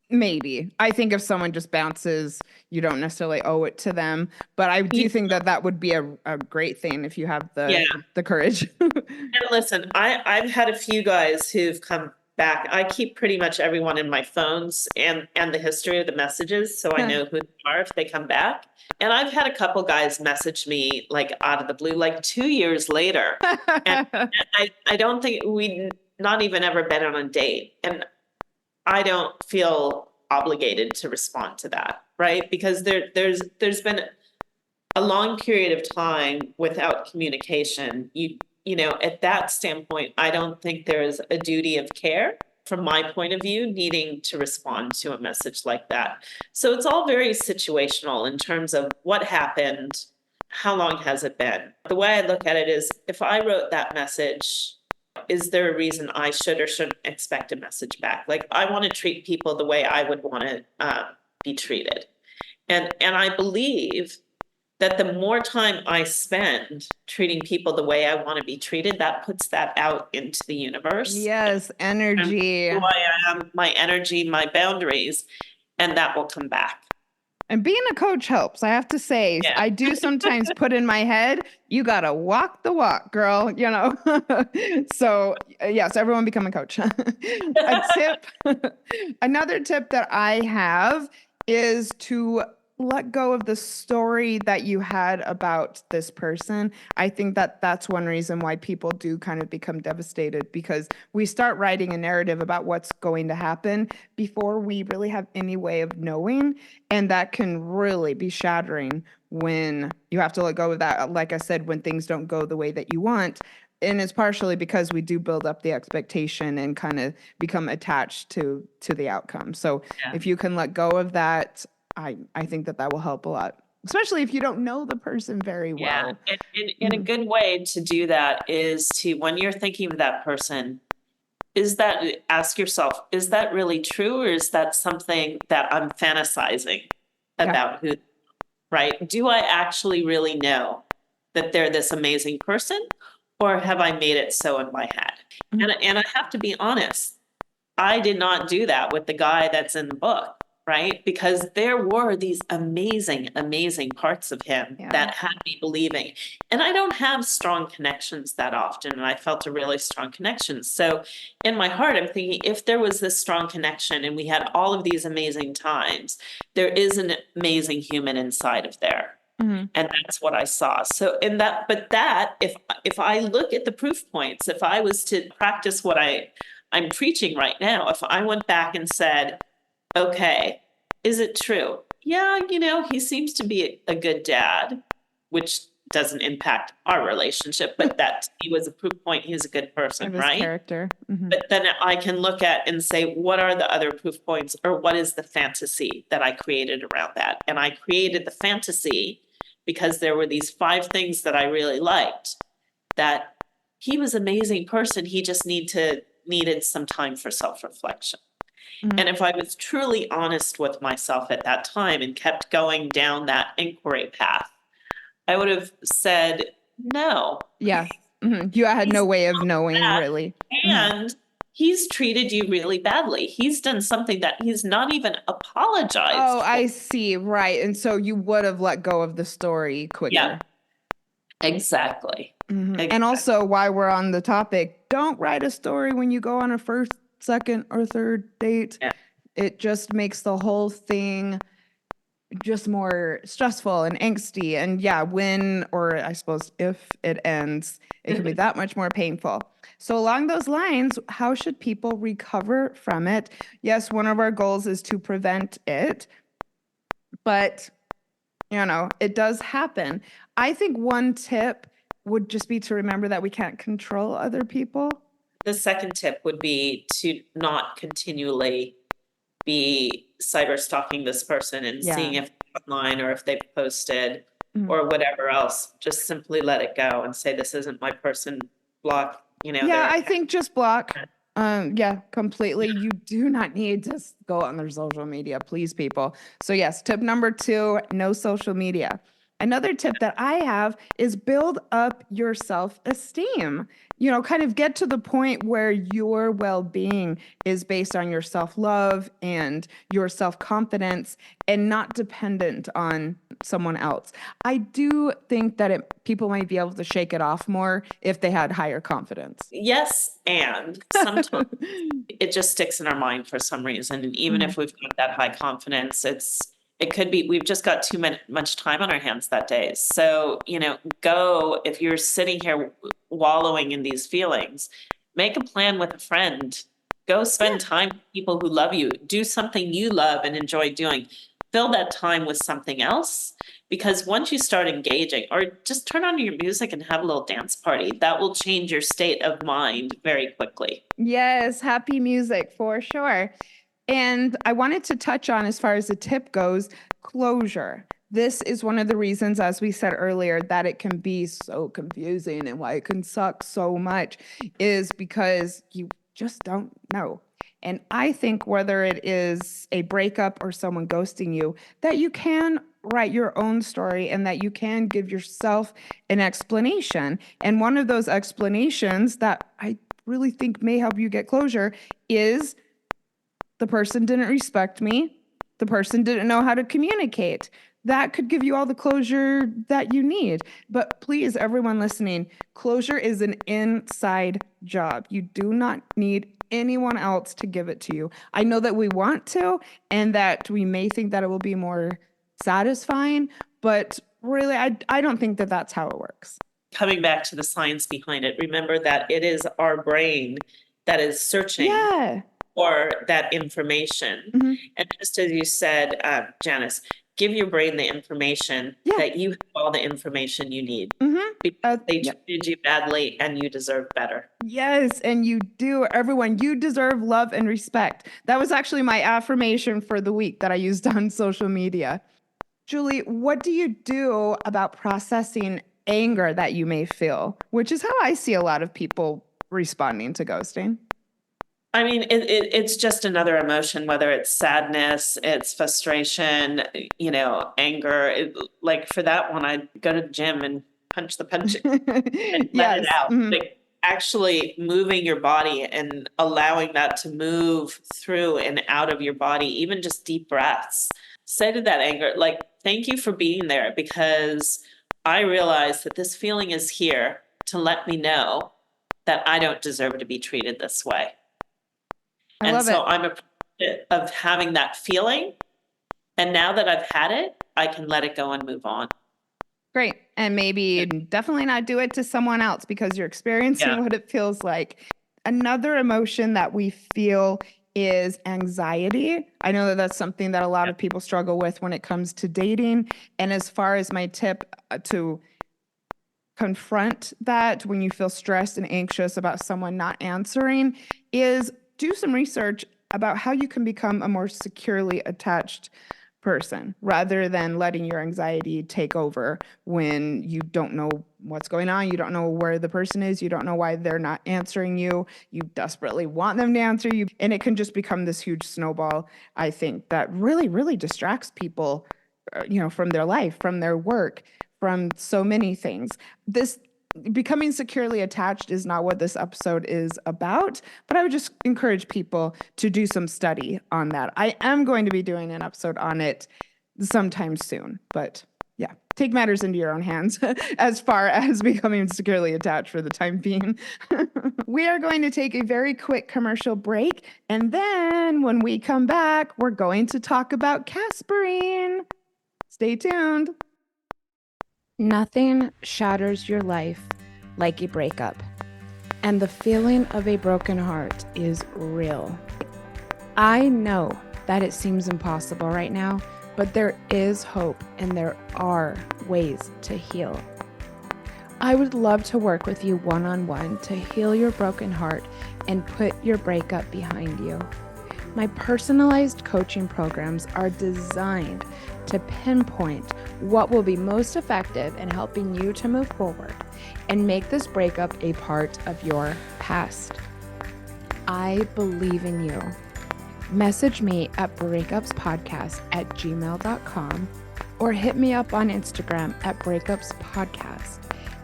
Maybe. I think if someone just bounces, you don't necessarily owe it to them. But I do think that would be a great thing if you have Yeah. the courage. And listen, I've had a few guys who've come back. I keep pretty much everyone in my phones and the history of the messages, so I know who they are if they come back. And I've had a couple guys message me like out of the blue, like 2 years later. And I don't think we not even ever been on a date. And I don't feel obligated to respond to that, right? Because there's been a long period of time without communication. At that standpoint, I don't think there is a duty of care from my point of view needing to respond to a message like that. So it's all very situational in terms of what happened, how long has it been? The way I look at it is if I wrote that message, is there a reason I should or shouldn't expect a message back? Like I want to treat people the way I would want to be treated. And I believe that the more time I spend treating people the way I want to be treated, that puts that out into the universe. Yes, And energy. who I am, my energy, my boundaries, and that will come back. And being a coach helps, I have to say. Yeah. I do sometimes put in my head, you got to walk the walk, girl, you know. So, yes, everyone become a coach. Another tip that I have is to let go of the story that you had about this person. I think that that's one reason why people do kind of become devastated, because we start writing a narrative about what's going to happen before we really have any way of knowing. And that can really be shattering when you have to let go of that. Like I said, when things don't go the way that you want. And it's partially because we do build up the expectation and kind of become attached to the outcome. So Yeah. if you can let go of that, I think that will help a lot, especially if you don't know the person very well. And a good way to do that is to, when you're thinking of that person, ask yourself, is that really true, or is that something that I'm fantasizing about? Who, right? Do I actually really know that they're this amazing person, or have I made it so in my head? And I have to be honest, I did not do that with the guy that's in the book, right? Because there were these amazing, amazing parts of him that had me believing. And I don't have strong connections that often, and I felt a really strong connection. So in my heart, I'm thinking, if there was this strong connection and we had all of these amazing times, there is an amazing human inside of there. And that's what I saw. So if I look at the proof points, if I was to practice what I'm preaching right now, if I went back and said, okay, is it true? Yeah, he seems to be a good dad, which doesn't impact our relationship, but that he was a proof point he's a good person, right? Character. But then I can look at and say, what are the other proof points, or what is the fantasy that I created around that? And I created the fantasy because there were these 5 things that I really liked, that he was an amazing person. He just needed some time for self-reflection. And if I was truly honest with myself at that time and kept going down that inquiry path, I would have said no. Yeah. You had no way of knowing, really. And he's treated you really badly. He's done something that he's not even apologized Oh, for. I see. Right. And so you would have let go of the story quicker. Yeah. Exactly. And also, while we're on the topic, don't write a story when you go on a first, second, or third date. Yeah. It just makes the whole thing just more stressful and angsty. And when, or I suppose if it ends, it can be that much more painful. So along those lines, how should people recover from it? Yes, one of our goals is to prevent it, but it does happen. I think one tip would just be to remember that we can't control other people. The second tip would be to not continually be cyber stalking this person and seeing if they're online or if they've posted or whatever else. Just simply let it go and say, this isn't my person. Block, I think just block. Completely. You do not need to go on their social media, please, people. So yes, tip number 2, no social media. Another tip that I have is build up your self-esteem. Kind of get to the point where your well-being is based on your self-love and your self-confidence and not dependent on someone else. I do think that people might be able to shake it off more if they had higher confidence. Yes, and sometimes it just sticks in our mind for some reason. And even if we've got that high confidence, it could be we've just got too much time on our hands that day. So, if you're sitting here wallowing in these feelings, make a plan with a friend. Go spend time with people who love you. Do something you love and enjoy doing. Fill that time with something else, because once you start engaging, or just turn on your music and have a little dance party, that will change your state of mind very quickly. Yes, happy music for sure. And I wanted to touch on, as far as the tip goes, closure. This is one of the reasons, as we said earlier, that it can be so confusing and why it can suck so much, is because you just don't know. And I think whether it is a breakup or someone ghosting you, that you can write your own story and that you can give yourself an explanation. And one of those explanations that I really think may help you get closure is the person didn't respect me. The person didn't know how to communicate. That could give you all the closure that you need. But please, everyone listening, closure is an inside job. You do not need anyone else to give it to you. I know that we want to, and that we may think that it will be more satisfying, but really, I don't think that that's how it works. Coming back to the science behind it, remember that it is our brain that is searching for that information. Mhm. And just as you said, Janice, give your brain the information that you have all the information you need. Because they treated you badly and you deserve better. Yes, and you do. Everyone, you deserve love and respect. That was actually my affirmation for the week that I used on social media. Julie, what do you do about processing anger that you may feel, which is how I see a lot of people responding to ghosting? I mean, it's just another emotion, whether it's sadness, it's frustration, anger. Like for that one, I'd go to the gym and punch the punch and let it out. Like actually moving your body and allowing that to move through and out of your body, even just deep breaths. Say to that anger, like, thank you for being there, because I realize that this feeling is here to let me know that I don't deserve to be treated this way. I'm appreciative of having that feeling. And now that I've had it, I can let it go and move on. Great. And maybe definitely not do it to someone else because you're experiencing what it feels like. Another emotion that we feel is anxiety. I know that that's something that a lot of people struggle with when it comes to dating. And as far as my tip to confront that when you feel stressed and anxious about someone not answering is do some research about how you can become a more securely attached person rather than letting your anxiety take over when you don't know what's going on, you don't know where the person is, you don't know why they're not answering you, you desperately want them to answer you, and it can just become this huge snowball, I think, that really, really distracts people, from their life, from their work, from so many things. This becoming securely attached is not what this episode is about, but I would just encourage people to do some study on that. I am going to be doing an episode on it sometime soon, but yeah, take matters into your own hands as far as becoming securely attached for the time being. We are going to take a very quick commercial break, and then when we come back, we're going to talk about Caspering. Stay tuned. Nothing shatters your life like a breakup, and the feeling of a broken heart is real. I know that it seems impossible right now, but there is hope and there are ways to heal. I would love to work with you one-on-one to heal your broken heart and put your breakup behind you. My personalized coaching programs are designed to pinpoint what will be most effective in helping you to move forward and make this breakup a part of your past. I believe in you. Message me at breakupspodcast@gmail.com or hit me up on Instagram at breakupspodcast,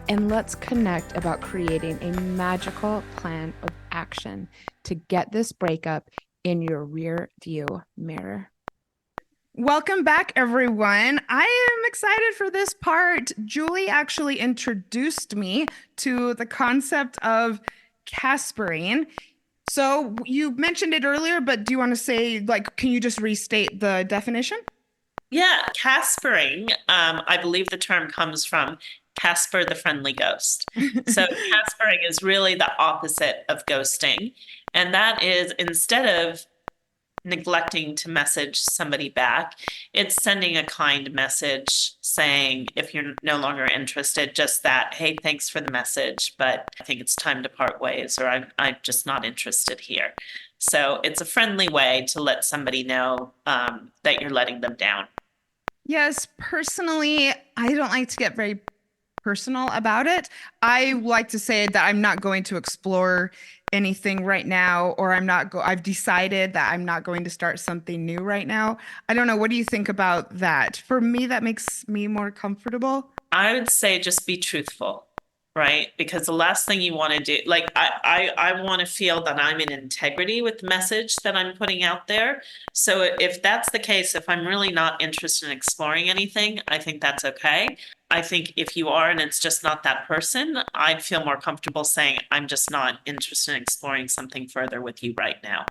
and let's connect about creating a magical plan of action to get this breakup in your rear view mirror. Welcome back, everyone. I am excited for this part. Julie actually introduced me to the concept of Caspering. So you mentioned it earlier, but do you want to say, can you just restate the definition? Yeah, Caspering, I believe the term comes from Casper the Friendly Ghost. So Caspering is really the opposite of ghosting. And that is, instead of neglecting to message somebody back, it's sending a kind message saying, if you're no longer interested, just that, hey, thanks for the message, but I think it's time to part ways, or I'm just not interested here. So it's a friendly way to let somebody know that you're letting them down. Yes, personally, I don't like to get very personal about it. I like to say that I'm not going to explore anything right now, or I've decided that I'm not going to start something new right now. I don't know. What do you think about that? For me, that makes me more comfortable. I would say just be truthful, right? Because the last thing you want to do, like I want to feel that I'm in integrity with the message that I'm putting out there. So if that's the case, if I'm really not interested in exploring anything, I think that's okay. I think if you are and it's just not that person, I'd feel more comfortable saying, I'm just not interested in exploring something further with you right now.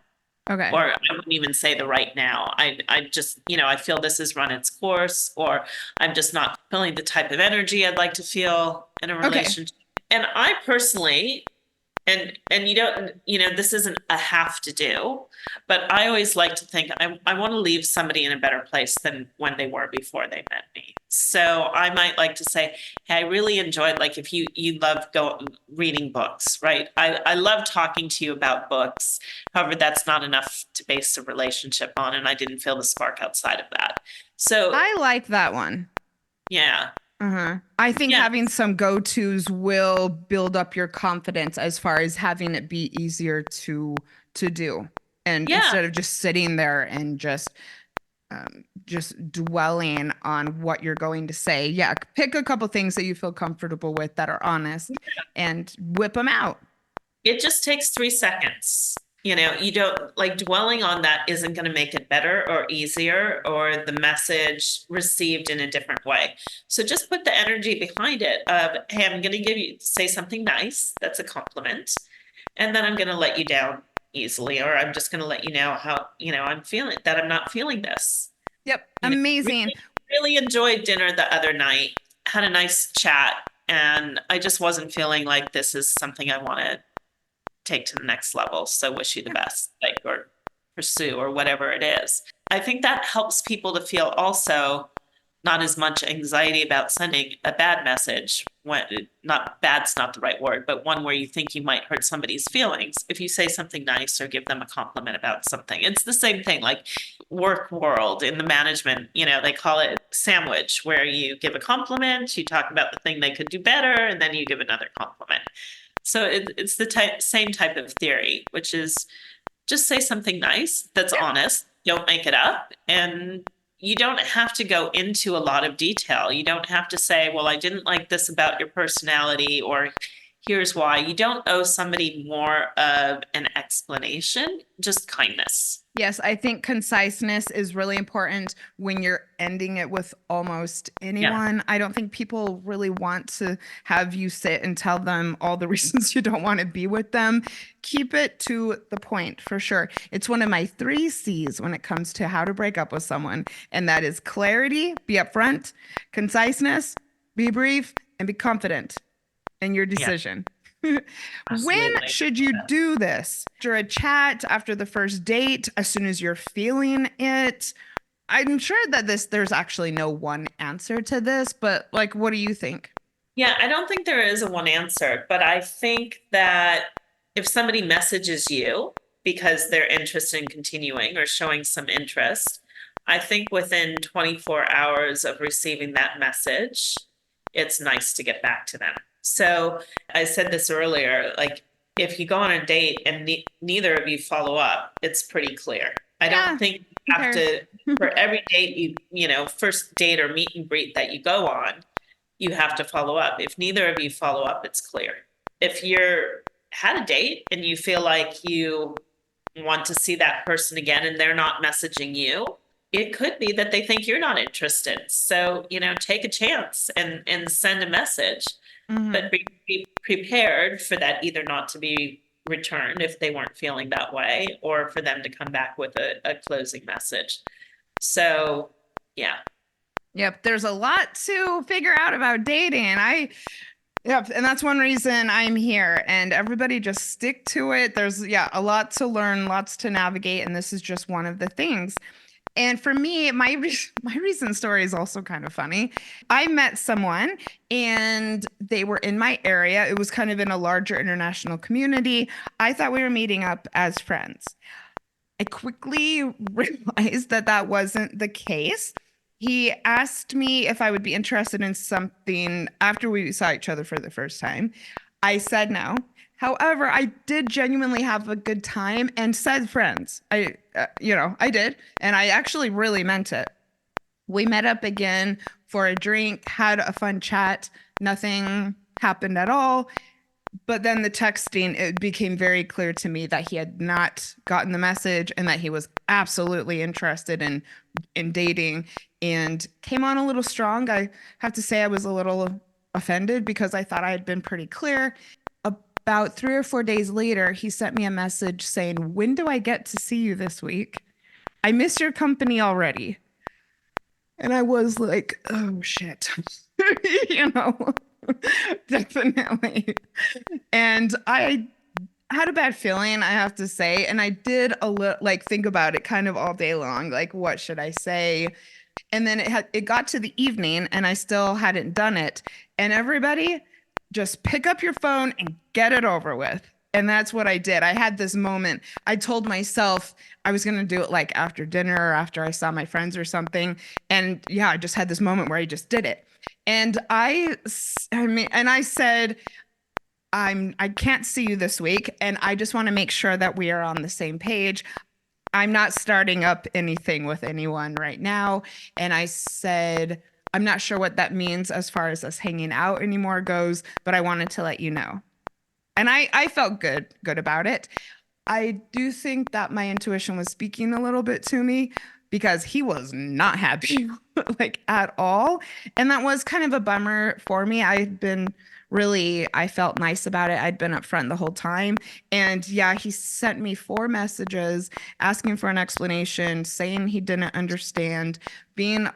Okay. Or I wouldn't even say the right now. I just, I feel this has run its course, or I'm just not feeling the type of energy I'd like to feel in a Okay. relationship. And I personally, and you don't, this isn't a have to do, but I always like to think I want to leave somebody in a better place than when they were before they met me. So I might like to say, hey, I really enjoyed, like, if you love reading books, right? I love talking to you about books. However, that's not enough to base a relationship on, and I didn't feel the spark outside of that. So I like that one. yeah. I think Yeah. having some go-tos will build up your confidence as far as having it be easier to do. And Yeah. instead of just sitting there and just dwelling on what you're going to say, yeah, pick a couple things that you feel comfortable with that are honest and whip them out. It just takes 3 seconds. You don't, like, dwelling on that isn't going to make it better or easier or the message received in a different way. So just put the energy behind it of, hey, I'm going to say something nice. That's a compliment. And then I'm going to let you down easily, or I'm just going to let you know how, I'm feeling that I'm not feeling this. Yep, amazing. Really, really enjoyed dinner the other night, had a nice chat, and I just wasn't feeling like this is something I want to take to the next level. So wish you the best, like, or pursue, or whatever it is. I think that helps people to feel also not as much anxiety about sending a bad message, when not bad's not the right word, but one where you think you might hurt somebody's feelings. If you say something nice or give them a compliment about something, it's the same thing. Like, work world in the management, they call it sandwich, where you give a compliment, you talk about the thing they could do better, and then you give another compliment. So it's the same type of theory, which is just say something nice that's honest, don't make it up, and you don't have to go into a lot of detail. You don't have to say, well, I didn't like this about your personality, or here's why. You don't owe somebody more of an explanation, just kindness. Yes, I think conciseness is really important when you're ending it with almost anyone. Yeah. I don't think people really want to have you sit and tell them all the reasons you don't want to be with them. Keep it to the point, for sure. It's one of my 3 C's when it comes to how to break up with someone, and that is clarity, be upfront, conciseness, be brief, and be confident in your decision. When Absolutely. should you do this? After a chat, after the first date, as soon as you're feeling it? I'm sure that there's actually no one answer to this, but like, what do you think? Yeah, I don't think there is a one answer, but I think that if somebody messages you because they're interested in continuing or showing some interest, I think within 24 hours of receiving that message, it's nice to get back to them. So I said this earlier, like, if you go on a date and neither of you follow up, it's pretty clear. I Yeah, don't think you have to, for every date first date or meet and greet that you go on, you have to follow up. If neither of you follow up, it's clear. If you're had a date and you feel like you want to see that person again and they're not messaging you, it could be that they think you're not interested. So, take a chance and send a message, but be prepared for that either not to be returned if they weren't feeling that way, or for them to come back with a closing message. So, yeah. Yep, there's a lot to figure out about dating. Yep, and that's one reason I'm here. And everybody just stick to it. There's a lot to learn, lots to navigate, and this is just one of the things. And for me, my recent story is also kind of funny. I met someone and they were in my area. It was kind of in a larger international community. I thought we were meeting up as friends. I quickly realized that wasn't the case. He asked me if I would be interested in something after we saw each other for the first time. I said no. However, I did genuinely have a good time and said friends. I did. And I actually really meant it. We met up again for a drink, had a fun chat. Nothing happened at all. But then the texting, it became very clear to me that he had not gotten the message and that he was absolutely interested in dating and came on a little strong. I have to say I was a little offended because I thought I had been pretty clear. About 3 or 4 days later, he sent me a message saying, "When do I get to see you this week? I miss your company already." And I was like, oh shit. you know, definitely. And I had a bad feeling, I have to say. And I did a little like think about it kind of all day long. Like, what should I say? And then it got to the evening and I still hadn't done it. And everybody just pick up your phone and get it over with. And that's what I did. I had this moment. I told myself I was going to do it like after dinner or after I saw my friends or something. And yeah, I just had this moment where I just did it. And I said, I can't see you this week. And I just want to make sure that we are on the same page. I'm not starting up anything with anyone right now. And I said, I'm not sure what that means as far as us hanging out anymore goes, but I wanted to let you know. And I felt good about it. I do think that my intuition was speaking a little bit to me because he was not happy like at all. And that was kind of a bummer for me. I felt nice about it. I'd been upfront the whole time. And yeah, he sent me 4 messages asking for an explanation, saying he didn't understand, being a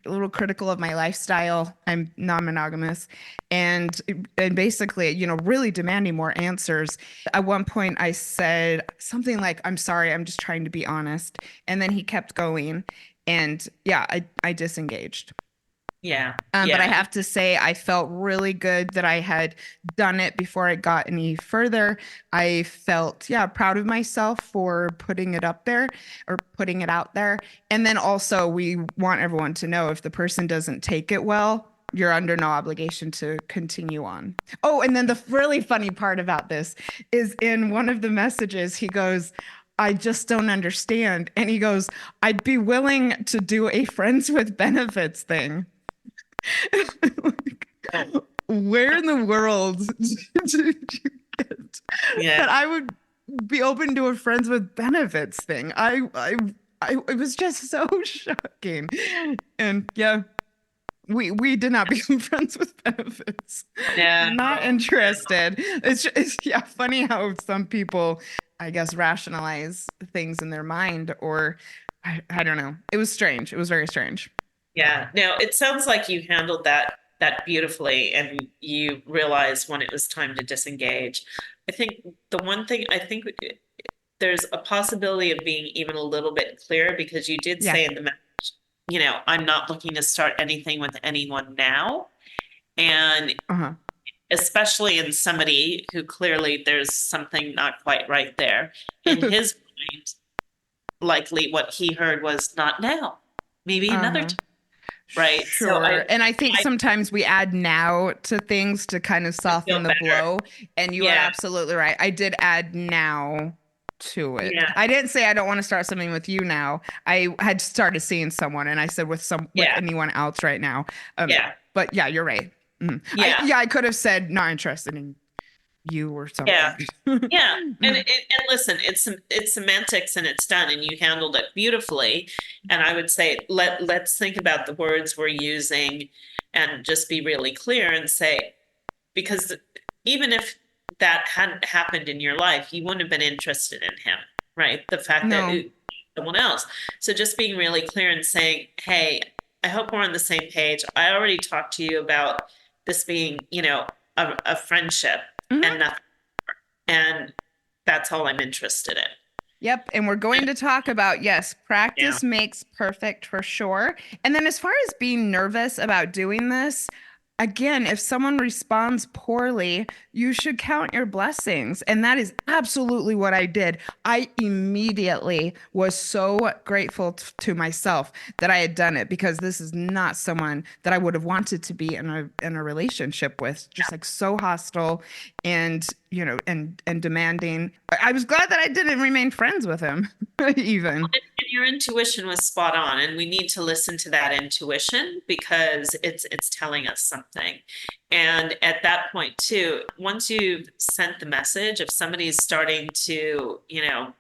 little critical of my lifestyle. I'm non-monogamous. And basically, really demanding more answers. At one point, I said something like, "I'm sorry, I'm just trying to be honest." And then he kept going. And yeah, I disengaged. Yeah. But I have to say, I felt really good that I had done it before I got any further. I felt, proud of myself for putting it up there or putting it out there. And then also, we want everyone to know if the person doesn't take it well, you're under no obligation to continue on. Oh, and then the really funny part about this is in one of the messages, he goes, "I just don't understand." And he goes, "I'd be willing to do a friends with benefits thing." Where in the world did you get that I would be open to a friends with benefits thing? It was just so shocking. And yeah, we did not become friends with benefits. Yeah. Not interested. It's funny how some people, I guess, rationalize things in their mind, or I don't know. It was strange. It was very strange. Yeah. Now it sounds like you handled that beautifully and you realized when it was time to disengage. I think the one thing there's a possibility of being even a little bit clearer because you did say in the message, "I'm not looking to start anything with anyone now." And especially in somebody who clearly there's something not quite right there. In his mind, likely what he heard was not now, maybe another time. Right. Sure. And I think sometimes we add now to things to kind of soften the blow. And you are absolutely right. I did add now to it. Yeah. I didn't say I don't want to start something with you now. I had started seeing someone and I said with anyone else right now. But yeah, you're right. Mm-hmm. Yeah. I could have said not interested in you or something. Yeah. And listen, it's semantics and it's done and you handled it beautifully. And I would say let's think about the words we're using and just be really clear and say, because even if that hadn't happened in your life, you wouldn't have been interested in him, right? The fact that someone else. So just being really clear and saying, "Hey, I hope we're on the same page. I already talked to you about this being, a friendship and nothing more. And that's all I'm interested in." Yep. And we're going to talk about, practice makes perfect for sure. And then as far as being nervous about doing this, again, if someone responds poorly, you should count your blessings. And that is absolutely what I did. I immediately was so grateful to myself that I had done it, because this is not someone that I would have wanted to be in a relationship with, just like so hostile and, and demanding. I was glad that I didn't remain friends with him even. And your intuition was spot on, and we need to listen to that intuition because it's telling us something. And at that point too, once you've sent the message, if somebody's starting to,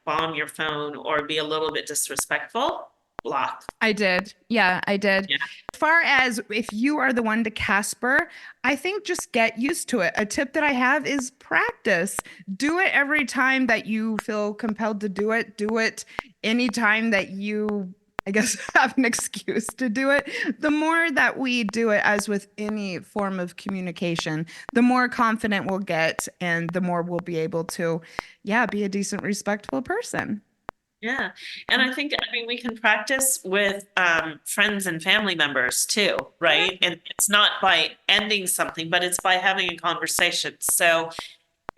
bomb your phone or be a little bit disrespectful, block. I did. Yeah, I did. Yeah. As far as if you are the one to Casper, I think just get used to it. A tip that I have is practice. Do it every time that you feel compelled to do it. Do it anytime that you, I guess, have an excuse to do it. The more that we do it, as with any form of communication, the more confident we'll get, and the more we'll be able to, be a decent, respectful person. Yeah. And I mean, we can practice with friends and family members too, right? And it's not by ending something, but it's by having a conversation. So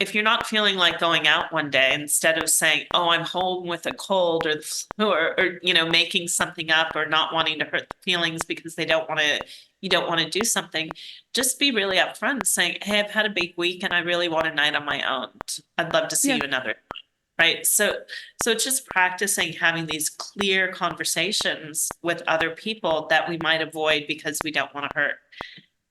if you're not feeling like going out one day, instead of saying, oh, I'm home with a cold or the flu, or making something up or not wanting to hurt the feelings because you don't want to do something, just be really upfront saying, hey, I've had a big week and I really want a night on my own. I'd love to see you another. Right. So it's just practicing having these clear conversations with other people that we might avoid because we don't want to hurt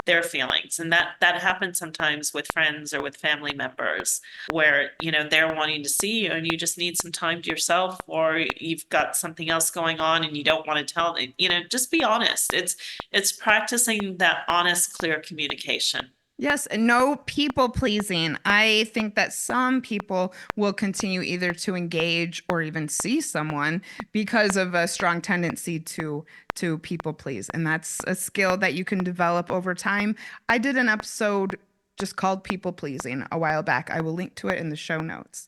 their feelings. And that happens sometimes with friends or with family members where, they're wanting to see you and you just need some time to yourself, or you've got something else going on and you don't want to tell them, just be honest. It's practicing that honest, clear communication. Yes, and no people pleasing. I think that some people will continue either to engage or even see someone because of a strong tendency to people please. And that's a skill that you can develop over time. I did an episode just called People Pleasing a while back. I will link to it in the show notes.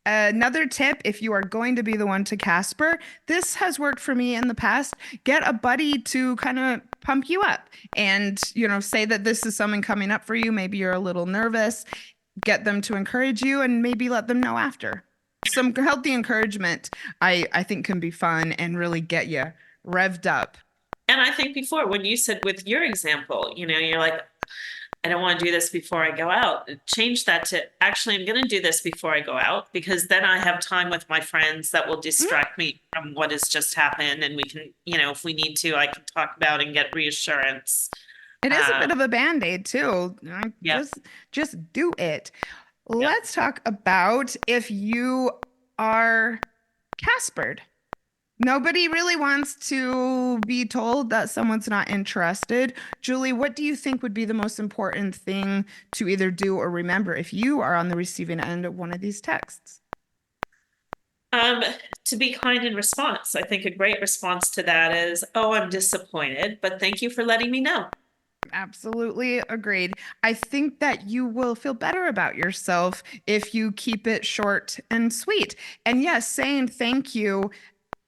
Another tip, if you are going to be the one to Casper, this has worked for me in the past. Get a buddy to kind of pump you up and, say that this is something coming up for you. Maybe you're a little nervous. Get them to encourage you and maybe let them know after. Some healthy encouragement, I think, can be fun and really get you revved up. And I think before, when you said with your example, you're like, I don't want to do this before I go out. Change that to, actually, I'm going to do this before I go out, because then I have time with my friends that will distract me from what has just happened. And we can, if we need to, I can talk about and get reassurance. It is a bit of a Band-Aid too. Just do it. Let's talk about if you are Caspered. Nobody really wants to be told that someone's not interested. Julie, what do you think would be the most important thing to either do or remember if you are on the receiving end of one of these texts? To be kind in response. I think a great response to that is, oh, I'm disappointed, but thank you for letting me know. Absolutely agreed. I think that you will feel better about yourself if you keep it short and sweet. And yes, saying thank you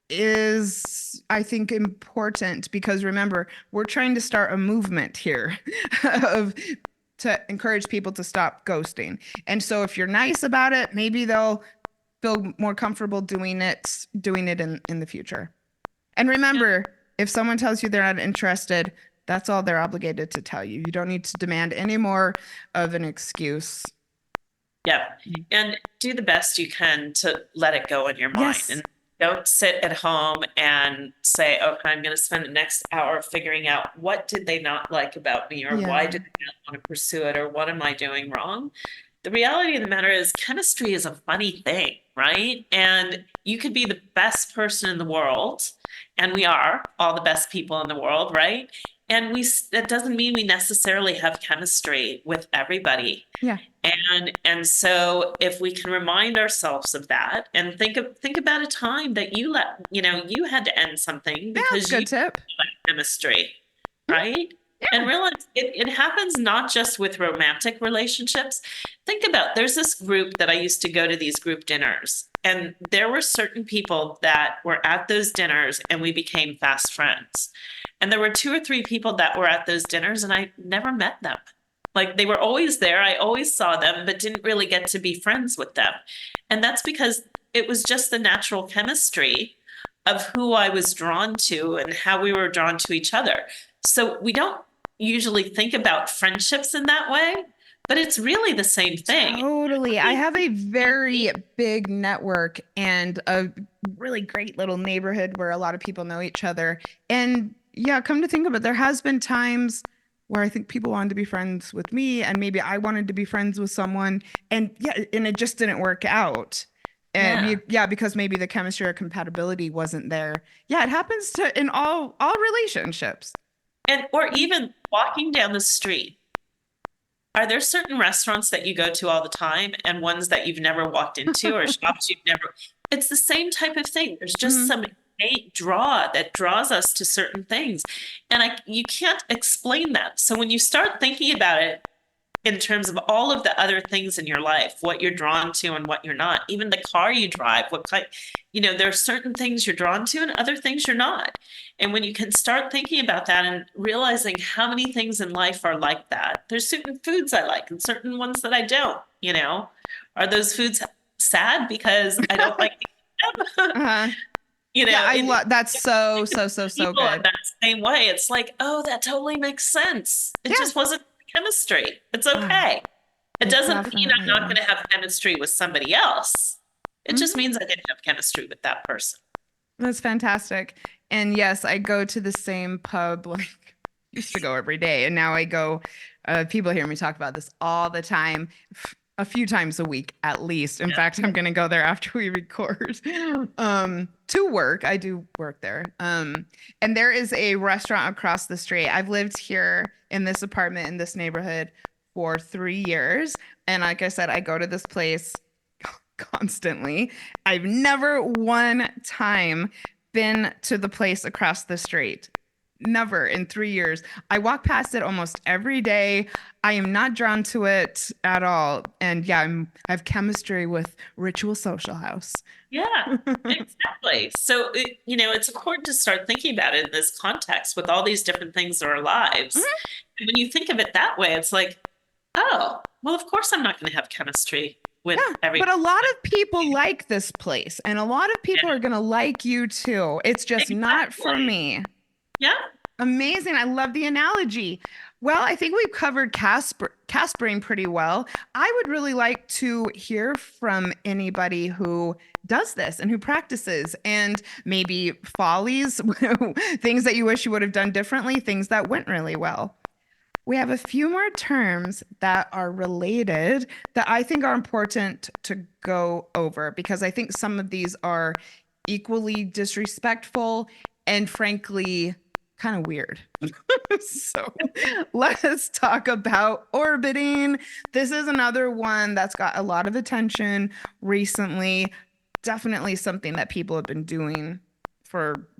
is, I think, important, because remember, we're trying to start a movement here to encourage people to stop ghosting. And so if you're nice about it, maybe they'll feel more comfortable doing it in the future. And remember, if someone tells you they're not interested, that's all they're obligated to tell you. You don't need to demand any more of an excuse. Yeah. And do the best you can to let it go in your mind. Yes. And don't sit at home and say, okay, I'm going to spend the next hour figuring out what did they not like about me, or why did they not want to pursue it, or what am I doing wrong? The reality of the matter is chemistry is a funny thing, right? And you could be the best person in the world, and we are all the best people in the world, right? And that doesn't mean we necessarily have chemistry with everybody. Yeah. And so if we can remind ourselves of that and think about a time that you had to end something because good tip. Like chemistry, right? And realize it happens not just with romantic relationships. Think about there's this group that I used to go to these group dinners, and there were certain people that were at those dinners, and we became fast friends. And there were two or three people that were at those dinners, and I never met them. Like they were always there, I always saw them, but didn't really get to be friends with them. And that's because it was just the natural chemistry of who I was drawn to and how we were drawn to each other. So we don't usually think about friendships in that way, but it's really the same thing. Totally. I have a very big network and a really great little neighborhood where a lot of people know each other. And yeah, come to think of it, there has been times where I think people wanted to be friends with me and maybe I wanted to be friends with someone and it just didn't work out. And because maybe the chemistry or compatibility wasn't there. Yeah, it happens in all relationships. And or even walking down the street. Are there certain restaurants that you go to all the time and ones that you've never walked into or shops you've never? It's the same type of thing. There's just some innate draw that draws us to certain things. And you can't explain that. So when you start thinking about it in terms of all of the other things in your life, what you're drawn to and what you're not, even the car you drive, what kind, there are certain things you're drawn to and other things you're not. And when you can start thinking about that and realizing how many things in life are like that, there's certain foods I like and certain ones that I don't, are those foods sad because I don't like them? Uh-huh. I love that's so good. In that same way, it's like, oh, that totally makes sense. It just wasn't chemistry. It's okay. It doesn't mean I'm not going to have chemistry with somebody else. It just means I didn't have chemistry with that person. That's fantastic. And yes, I go to the same pub, like used to go every day. And now I go, people hear me talk about this all the time, a few times a week at least. In fact, I'm going to go there after we record to work. I do work there. And there is a restaurant across the street. I've lived here in this apartment in this neighborhood for 3 years. And like I said, I go to this place constantly. I've never one time been to the place across the street. Never in 3 years. I walk past it almost every day. I am not drawn to it at all. And I have chemistry with Ritual Social House. Yeah, exactly. So, it's important to start thinking about it in this context with all these different things in our lives. And when you think of it that way, it's like, oh, well, of course I'm not going to have chemistry with everyone. But a lot of people like this place and a lot of people are going to like you too. It's just not for me. Yeah. Amazing. I love the analogy. Well, I think we've covered Caspering pretty well. I would really like to hear from anybody who does this and who practices and maybe follies, things that you wish you would have done differently, things that went really well. We have a few more terms that are related that I think are important to go over because I think some of these are equally disrespectful and frankly kind of weird. So let's talk about orbiting. This is another one that's got a lot of attention recently. Definitely something that people have been doing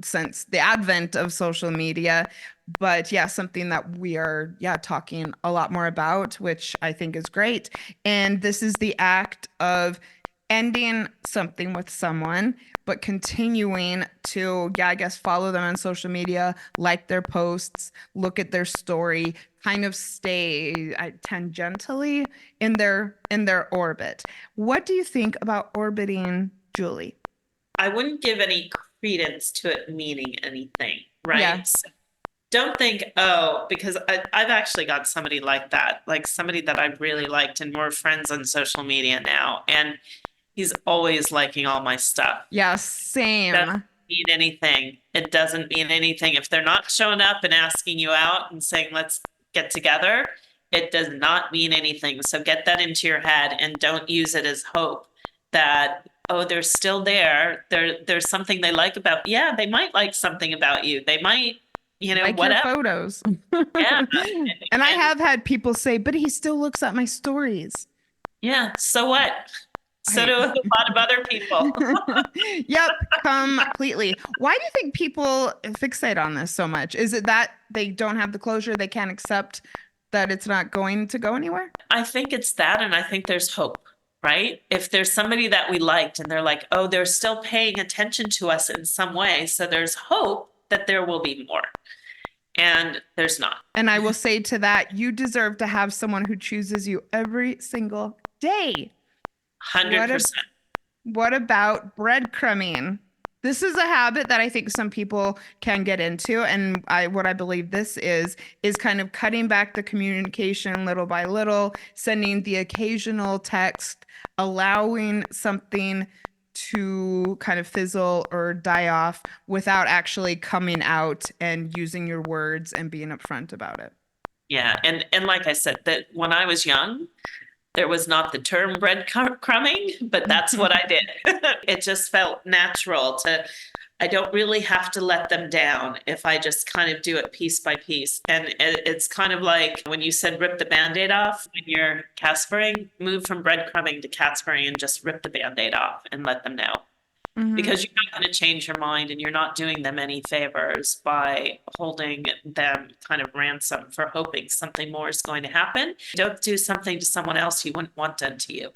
since the advent of social media. But something that we are talking a lot more about, which I think is great. And this is the act of ending something with someone, but continuing to, follow them on social media, like their posts, look at their story, kind of stay tangentially in their orbit. What do you think about orbiting, Julie? I wouldn't give any credence to it meaning anything, right? Yeah. So don't think, because I've actually got somebody like that, like somebody that I really liked and we're friends on social media now. And he's always liking all my stuff. Yeah, same. It doesn't mean anything. It doesn't mean anything. If they're not showing up and asking you out and saying, let's get together, it does not mean anything. So get that into your head and don't use it as hope that, they're still there. There's something they like about, they might like something about you. They might, like whatever. Your photos. Yeah. And I have had people say, but he still looks at my stories. Yeah. So what? So do a lot of other people. Yep, completely. Why do you think people fixate on this so much? Is it that they don't have the closure, they can't accept that it's not going to go anywhere? I think it's that, and I think there's hope, right? If there's somebody that we liked and they're like, oh, they're still paying attention to us in some way, so there's hope that there will be more. And there's not. And I will say to that, you deserve to have someone who chooses you every single day. 100%. What about breadcrumbing? This is a habit that I think some people can get into, and what I believe this is kind of cutting back the communication little by little, sending the occasional text, allowing something to kind of fizzle or die off without actually coming out and using your words and being upfront about it. Yeah, and like I said, that when I was young, there was not the term breadcrumbing, but that's what I did. It just felt natural I don't really have to let them down if I just kind of do it piece by piece. And it's kind of like when you said rip the Band-Aid off when you're Caspering, move from breadcrumbing to Caspering and just rip the Band-Aid off and let them know. Because you're not going to change your mind and you're not doing them any favors by holding them kind of ransom for hoping something more is going to happen. Don't do something to someone else you wouldn't want done to you.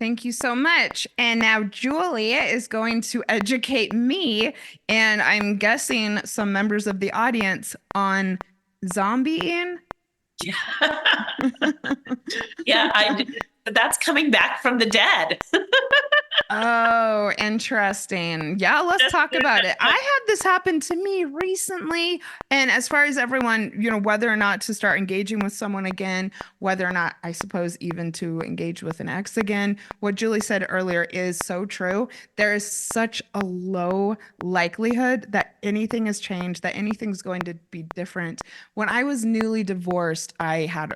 Thank you so much. And now Julie is going to educate me, and I'm guessing some members of the audience, on zombieing. Yeah, that's coming back from the dead. Oh, interesting. Yeah, let's talk about it. I had this happen to me recently. And as far as everyone, whether or not to start engaging with someone again, whether or not, I suppose, even to engage with an ex again, what Julie said earlier is so true. There is such a low likelihood that anything has changed, that anything's going to be different. When I was newly divorced, I had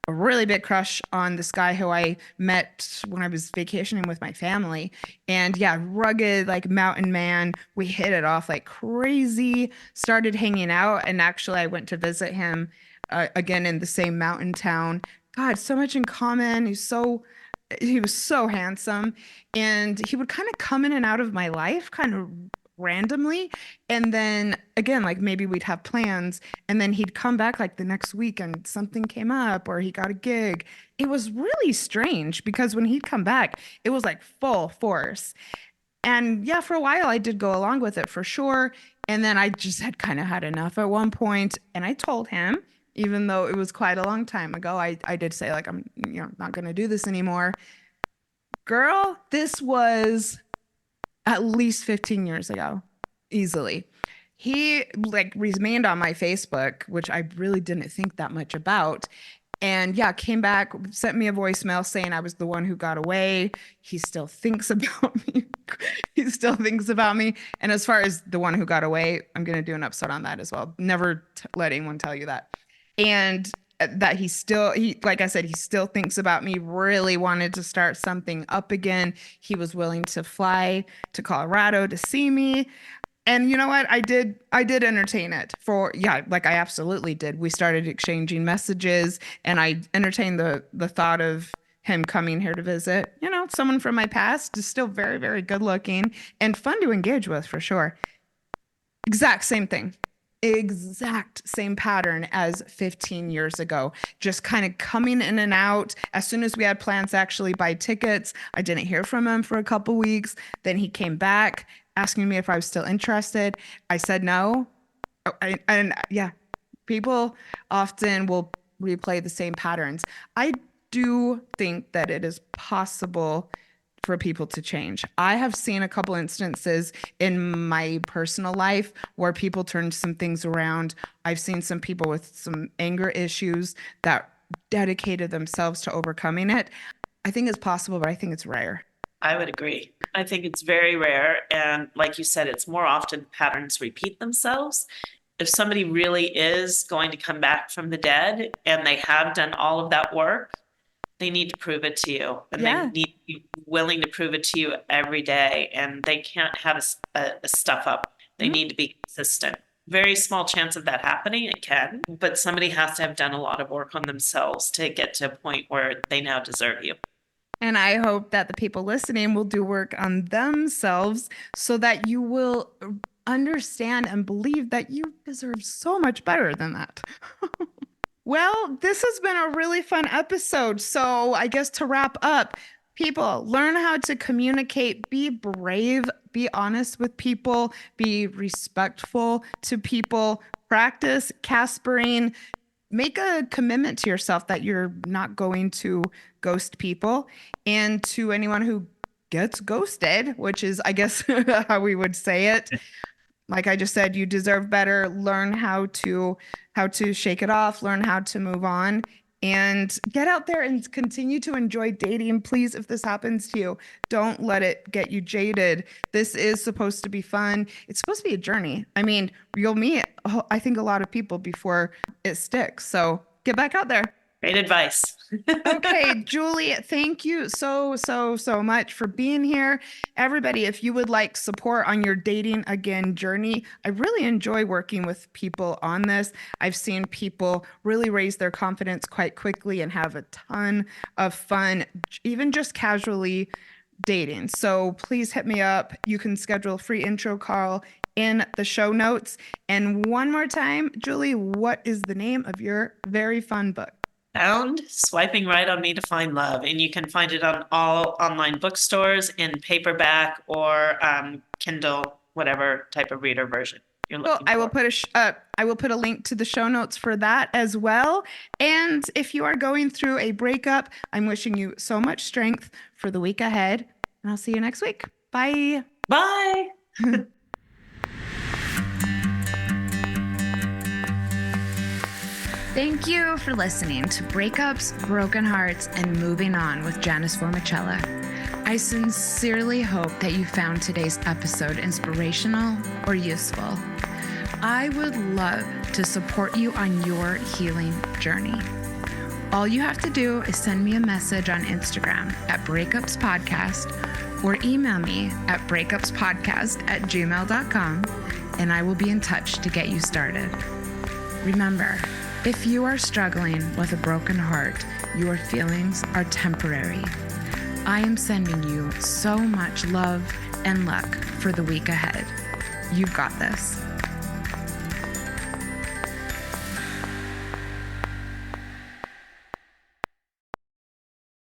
a really big crush on this guy who I met when I was vacationing with my family. And yeah, rugged, like mountain man. We hit it off like crazy, started hanging out. And actually, I went to visit him again in the same mountain town. God, so much in common. He was so handsome. And he would kind of come in and out of my life, kind of randomly. And then again, like maybe we'd have plans and then he'd come back like the next week and something came up or he got a gig. It was really strange because when he'd come back, it was like full force. And yeah, for a while I did go along with it for sure. And then I just had kind of had enough at one point, and I told him, even though it was quite a long time ago, I did say like, I'm not going to do this anymore. Girl, this was at least 15 years ago, easily. He like remained on my Facebook, which I really didn't think that much about. And yeah, came back, sent me a voicemail saying I was the one who got away. He still thinks about me. He still thinks about me. And as far as the one who got away, I'm going to do an episode on that as well. Never let anyone tell you that. And that like I said, he still thinks about me, really wanted to start something up again. He was willing to fly to Colorado to see me. And you know what? I did entertain it like I absolutely did. We started exchanging messages and I entertained the thought of him coming here to visit. Someone from my past is still very, very good looking and fun to engage with for sure. Exact same thing. Exact same pattern as 15 years ago, just kind of coming in and out. As soon as we had plans to actually buy tickets, I didn't hear from him for a couple weeks. Then he came back asking me if I was still interested. I said no. And yeah, people often will replay the same patterns. I do think that it is possible for people to change. I have seen a couple instances in my personal life where people turned some things around. I've seen some people with some anger issues that dedicated themselves to overcoming it. I think it's possible, but I think it's rare. I would agree. I think it's very rare. And like you said, it's more often patterns repeat themselves. If somebody really is going to come back from the dead and they have done all of that work, they need to prove it to you, and they need to be willing to prove it to you every day. And they can't have a stuff up. They need to be consistent. Very small chance of that happening. It can, but somebody has to have done a lot of work on themselves to get to a point where they now deserve you. And I hope that the people listening will do work on themselves so that you will understand and believe that you deserve so much better than that. Well, this has been a really fun episode. So I guess to wrap up, people learn how to communicate, be brave, be honest with people, be respectful to people, practice Caspering, make a commitment to yourself that you're not going to ghost people. And to anyone who gets ghosted, which is, I guess, how we would say it, like I just said, you deserve better. Learn how to shake it off, learn how to move on, and get out there and continue to enjoy dating. Please, if this happens to you, don't let it get you jaded. This is supposed to be fun. It's supposed to be a journey. I mean, you'll meet, I think, a lot of people before it sticks. So get back out there. Great advice. Okay, Julie, thank you so much for being here. Everybody, if you would like support on your dating again journey, I really enjoy working with people on this. I've seen people really raise their confidence quite quickly and have a ton of fun, even just casually dating. So please hit me up. You can schedule a free intro call in the show notes. And one more time, Julie, what is the name of your very fun book? Found Swiping Right on Me to Find Love. And you can find it on all online bookstores in paperback or Kindle, whatever type of reader version you're looking for. I will put a link to the show notes for that as well. And if you are going through a breakup, I'm wishing you so much strength for the week ahead. And I'll see you next week. Bye. Bye. Thank you for listening to Breakups, Broken Hearts, and Moving On with Janice Formicella. I sincerely hope that you found today's episode inspirational or useful. I would love to support you on your healing journey. All you have to do is send me a message on Instagram at Breakups Podcast or email me at breakupspodcast@gmail.com, and I will be in touch to get you started. Remember, if you are struggling with a broken heart, your feelings are temporary. I am sending you so much love and luck for the week ahead. You've got this.